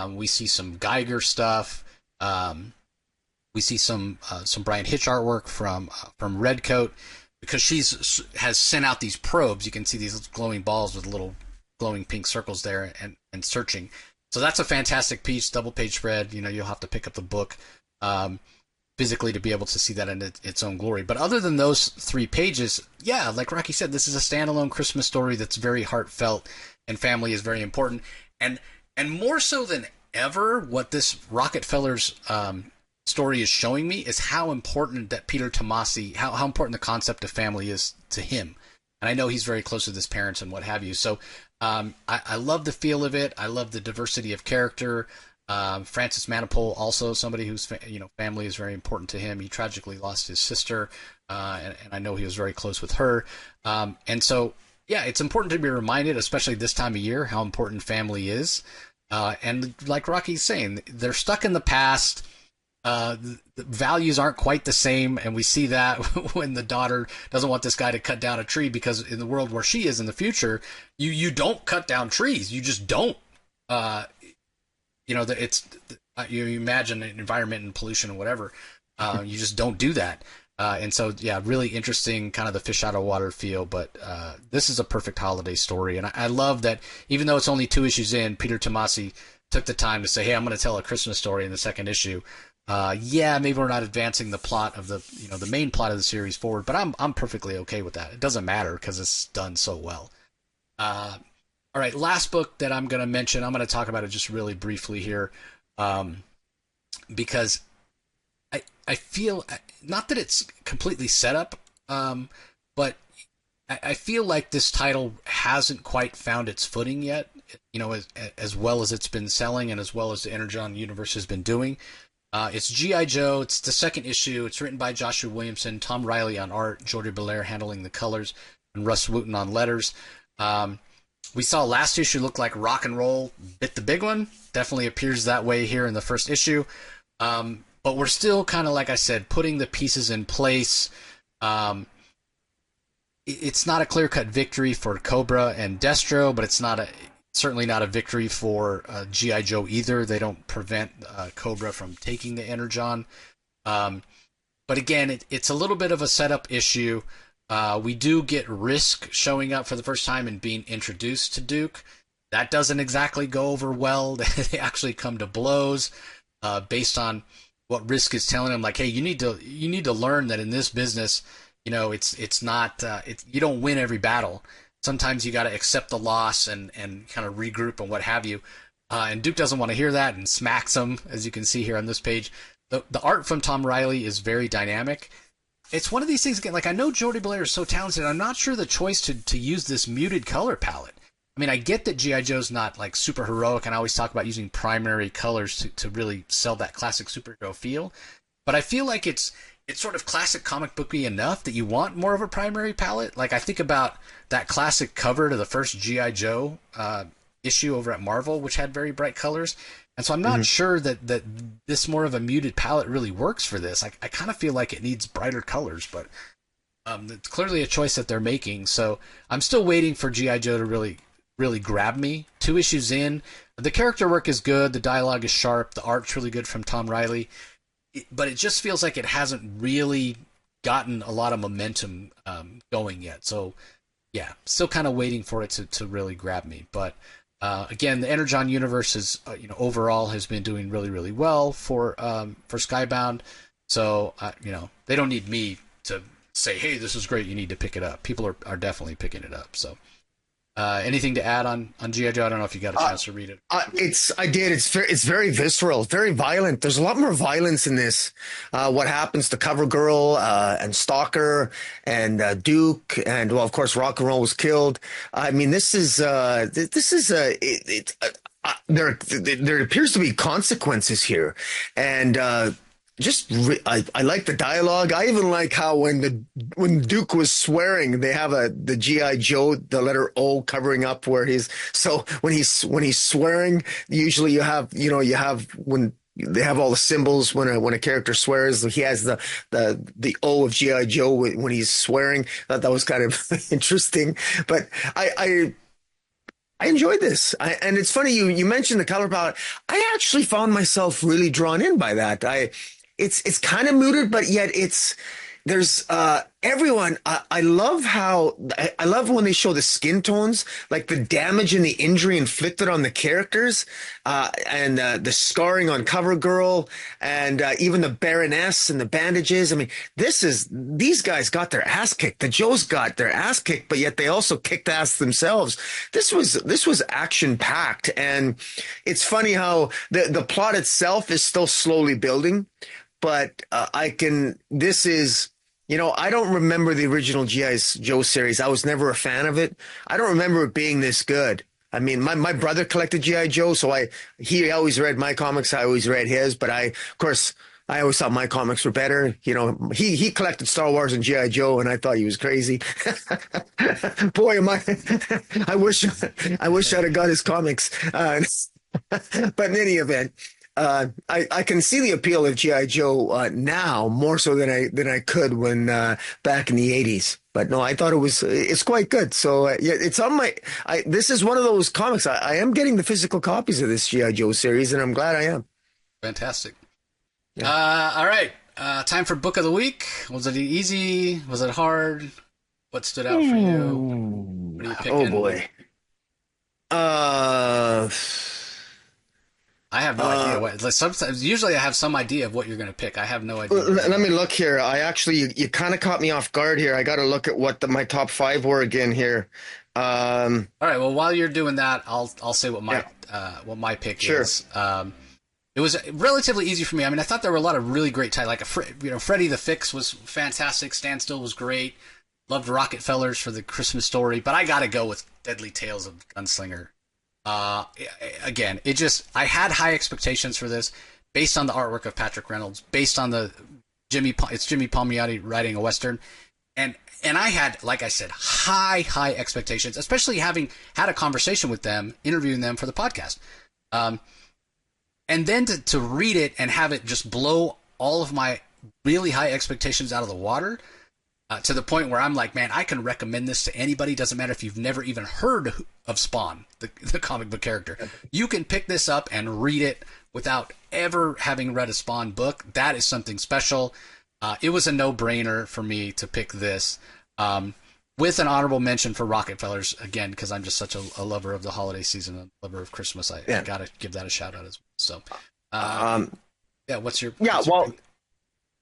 We see some Geiger stuff. We see some Brian Hitch artwork from Redcoat, because has sent out these probes. You can see these glowing balls with little glowing pink circles there and searching. So that's a fantastic piece, double page spread. You know, you'll have to pick up the book physically to be able to see that in its own glory. But other than those 3 pages, yeah, like Rocky said, this is a standalone Christmas story that's very heartfelt, and family is very important. And more so than ever, what this Rocketfellers story is showing me is how important that Peter Tomasi, how important the concept of family is to him. And I know he's very close with his parents and what have you. So I love the feel of it. I love the diversity of character. Francis Manapul, also somebody whose family is very important to him. He tragically lost his sister, and I know he was very close with her. And so, yeah, it's important to be reminded, especially this time of year, how important family is. And like Rocky's saying, they're stuck in the past. The values aren't quite the same, and we see that when the daughter doesn't want this guy to cut down a tree, because in the world where she is in the future, you don't cut down trees. You just don't. You imagine an environment and pollution and whatever. You just don't do that. And so, yeah, really interesting, kind of the fish out of water feel. But this is a perfect holiday story, and I love that even though it's only 2 issues in, Peter Tomasi took the time to say, "Hey, I'm going to tell a Christmas story in the second issue." Maybe we're not advancing the plot of the main plot of the series forward, but I'm perfectly okay with that. It doesn't matter because it's done so well. All right, last book that I'm going to mention, I'm going to talk about it just really briefly here, because I feel, not that it's completely set up, but I feel like this title hasn't quite found its footing yet, as well as it's been selling and as well as the Energon universe has been doing. It's G.I. Joe. It's the second issue. It's written by Joshua Williamson, Tom Riley on art, Jordi Belair handling the colors, and Russ Wooten on letters. We saw last issue look like rock and roll bit the big one. Definitely appears that way here in the first issue. But we're still kind of, like I said, putting the pieces in place. It's not a clear-cut victory for Cobra and Destro, but it's certainly not a victory for G.I. Joe either. They don't prevent Cobra from taking the Energon. But again, it's a little bit of a setup issue. We do get Risk showing up for the first time and being introduced to Duke. That doesn't exactly go over well. They actually come to blows based on what Risk is telling him. Like, hey, you need to learn that in this business, it's not you don't win every battle. Sometimes you got to accept the loss and kind of regroup and what have you. And Duke doesn't want to hear that and smacks him, as you can see here on this page. The art from Tom Riley is very dynamic. It's one of these things, again, like I know Jordi Belair is so talented. I'm not sure the choice to use this muted color palette. I mean, I get that G.I. Joe's not like super heroic, and I always talk about using primary colors to really sell that classic superhero feel. But I feel like it's sort of classic comic booky enough that you want more of a primary palette. Like I think about that classic cover to the first G.I. Joe issue over at Marvel, which had very bright colors. And so I'm not sure that this more of a muted palette really works for this. I kind of feel like it needs brighter colors, but it's clearly a choice that they're making. So I'm still waiting for G.I. Joe to really grab me. 2 issues in, the character work is good, the dialogue is sharp, the art's really good from Tom Riley, but it just feels like it hasn't really gotten a lot of momentum going yet. So yeah, still kind of waiting for it to really grab me. But again, the Energon universe is overall has been doing really, really well for Skybound. So they don't need me to say, hey, this is great, you need to pick it up. People are definitely picking it up. So anything to add on G.I. Joe? I don't know if you got a chance to read it. I did. It's very visceral, very violent. There's a lot more violence in this. What happens to Cover Girl and Stalker and Duke, and well, of course, Rock and Roll was killed. I mean, there appears to be consequences here, and I like the dialogue. I even like how when Duke was swearing, they have the GI Joe, the letter O covering up where when he's swearing, usually you have when they have all the symbols when a character swears, he has the O of GI Joe when he's swearing. I thought that was kind of interesting, but I enjoyed this. And it's funny, you mentioned the color palette. I actually found myself really drawn in by that. It's kind of muted, but yet there's everyone. I love when they show the skin tones, like the damage and the injury inflicted on the characters, and the scarring on Cover Girl, and even the Baroness and the bandages. I mean, these guys got their ass kicked. The Joes got their ass kicked, but yet they also kicked ass themselves. This was action packed, and it's funny how the plot itself is still slowly building. But I don't remember the original G.I. Joe series. I was never a fan of it. I don't remember it being this good. I mean, my brother collected G.I. Joe, so he always read my comics. I always read his, but of course, I always thought my comics were better. You know, he collected Star Wars and G.I. Joe, and I thought he was crazy. Boy, I wish I'd have got his comics. But in any event, I can see the appeal of G.I. Joe now more so than I could when back in the 80s. But no, I thought it's quite good. So yeah, it's on this is one of those comics. I am getting the physical copies of this G.I. Joe series, and I'm glad I am. Fantastic. Yeah. All right. Time for book of the week. Was it easy? Was it hard? What stood out for you? What are you picking? Oh boy. I have no idea sometimes. Usually, I have some idea of what you're going to pick. I have no idea. Let me look here. You kind of caught me off guard here. I got to look at what my top 5 were again here. All right. Well, while you're doing that, I'll say what my pick is. It was relatively easy for me. I mean, I thought there were a lot of really great titles. Like Freddie the Fix was fantastic. Standstill was great. Loved Rocketfellers for the Christmas story, but I got to go with Deadly Tales of Gunslinger. Again, I had high expectations for this based on the artwork of Patrick Reynolds, based on Jimmy Palmiotti writing a Western. And I had, like I said, high expectations, especially having had a conversation with them, interviewing them for the podcast. And then to read it and have it just blow all of my really high expectations out of the water, to the point where I'm like, man, I can recommend this to anybody. Doesn't matter if you've never even heard of Spawn, the comic book character. You can pick this up and read it without ever having read a Spawn book. That is something special. It was a no-brainer for me to pick this, with an honorable mention for Rocketfellers, again, because I'm just such a lover of the holiday season, a lover of Christmas. I got to give that a shout out as well. So, what's your pick?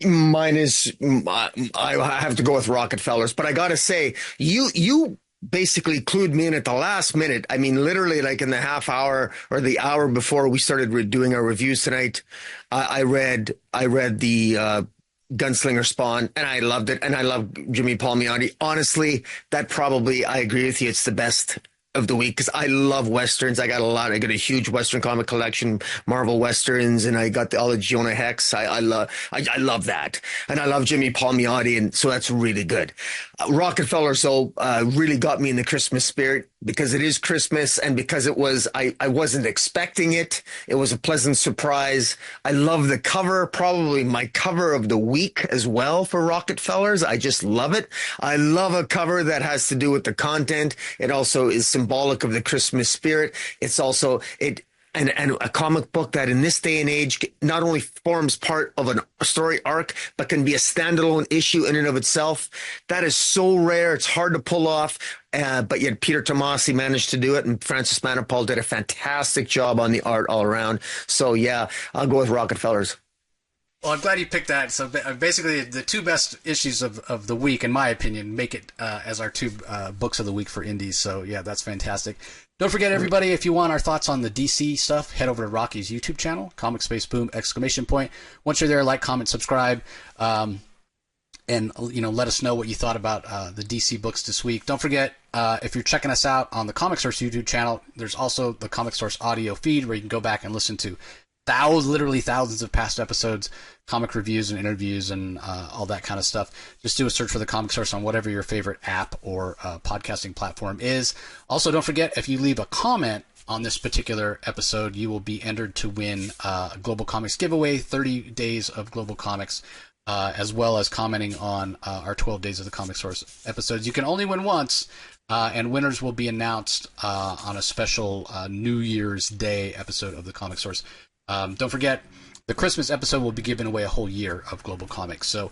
Mine is, I have to go with Rocketfellers, but I got to say, you basically clued me in at the last minute. I mean, literally like in the half hour or the hour before we started doing our reviews tonight, I read the Gunslinger Spawn, and I loved it. And I love Jimmy Palmiotti. Honestly, I agree with you. It's the best of the week because I love Westerns. I got a huge Western comic collection, Marvel Westerns, and I got all the Jonah Hex. I love that. And I love Jimmy Palmiotti, and so that's really good. Rockefeller really got me in the Christmas spirit because it is Christmas, and because I wasn't expecting it. It was a pleasant surprise. I love the cover, probably my cover of the week as well for Rocketfellers. I just love it. I love a cover that has to do with the content. It also is symbolic of the Christmas spirit. It's also and a comic book that in this day and age not only forms part of a story arc, but can be a standalone issue in and of itself. That is so rare. It's hard to pull off. But yet Peter Tomasi managed to do it, and Francis Manapul did a fantastic job on the art all around. So yeah, I'll go with Rocketfellers. Well, I'm glad you picked that. So basically, the two best issues of the week, in my opinion, make it as our two books of the week for indies. So yeah, that's fantastic. Don't forget, everybody, if you want our thoughts on the DC stuff, head over to Rocky's YouTube channel, Comic Space Boom ! Once you're there, like, comment, subscribe, and let us know what you thought about the DC books this week. Don't forget, if you're checking us out on the Comic Source YouTube channel, there's also the Comic Source audio feed where you can go back and listen to literally thousands of past episodes, comic reviews and interviews and all that kind of stuff. Just do a search for the Comic Source on whatever your favorite app or podcasting platform is. Also, don't forget, if you leave a comment on this particular episode, you will be entered to win a Global Comics giveaway, 30 days of Global Comics, as well as commenting on our 12 Days of the Comic Source episodes. You can only win once, and winners will be announced on a special New Year's Day episode of the Comic Source. Don't forget, the Christmas episode will be giving away a whole year of Global Comics. So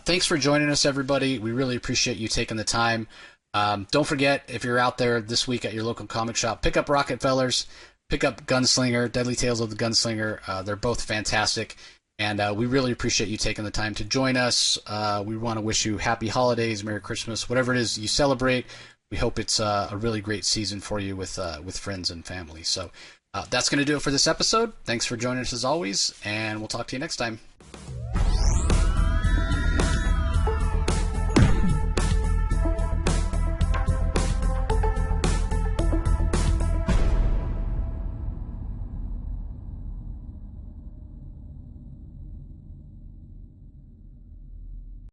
thanks for joining us, everybody. We really appreciate you taking the time. Don't forget, if you're out there this week at your local comic shop, pick up Rocketfellers, pick up Gunslinger, Deadly Tales of the Gunslinger. They're both fantastic, and we really appreciate you taking the time to join us. We want to wish you happy holidays, Merry Christmas, whatever it is you celebrate. We hope it's a really great season for you with friends and family. So that's going to do it for this episode. Thanks for joining us as always, and we'll talk to you next time.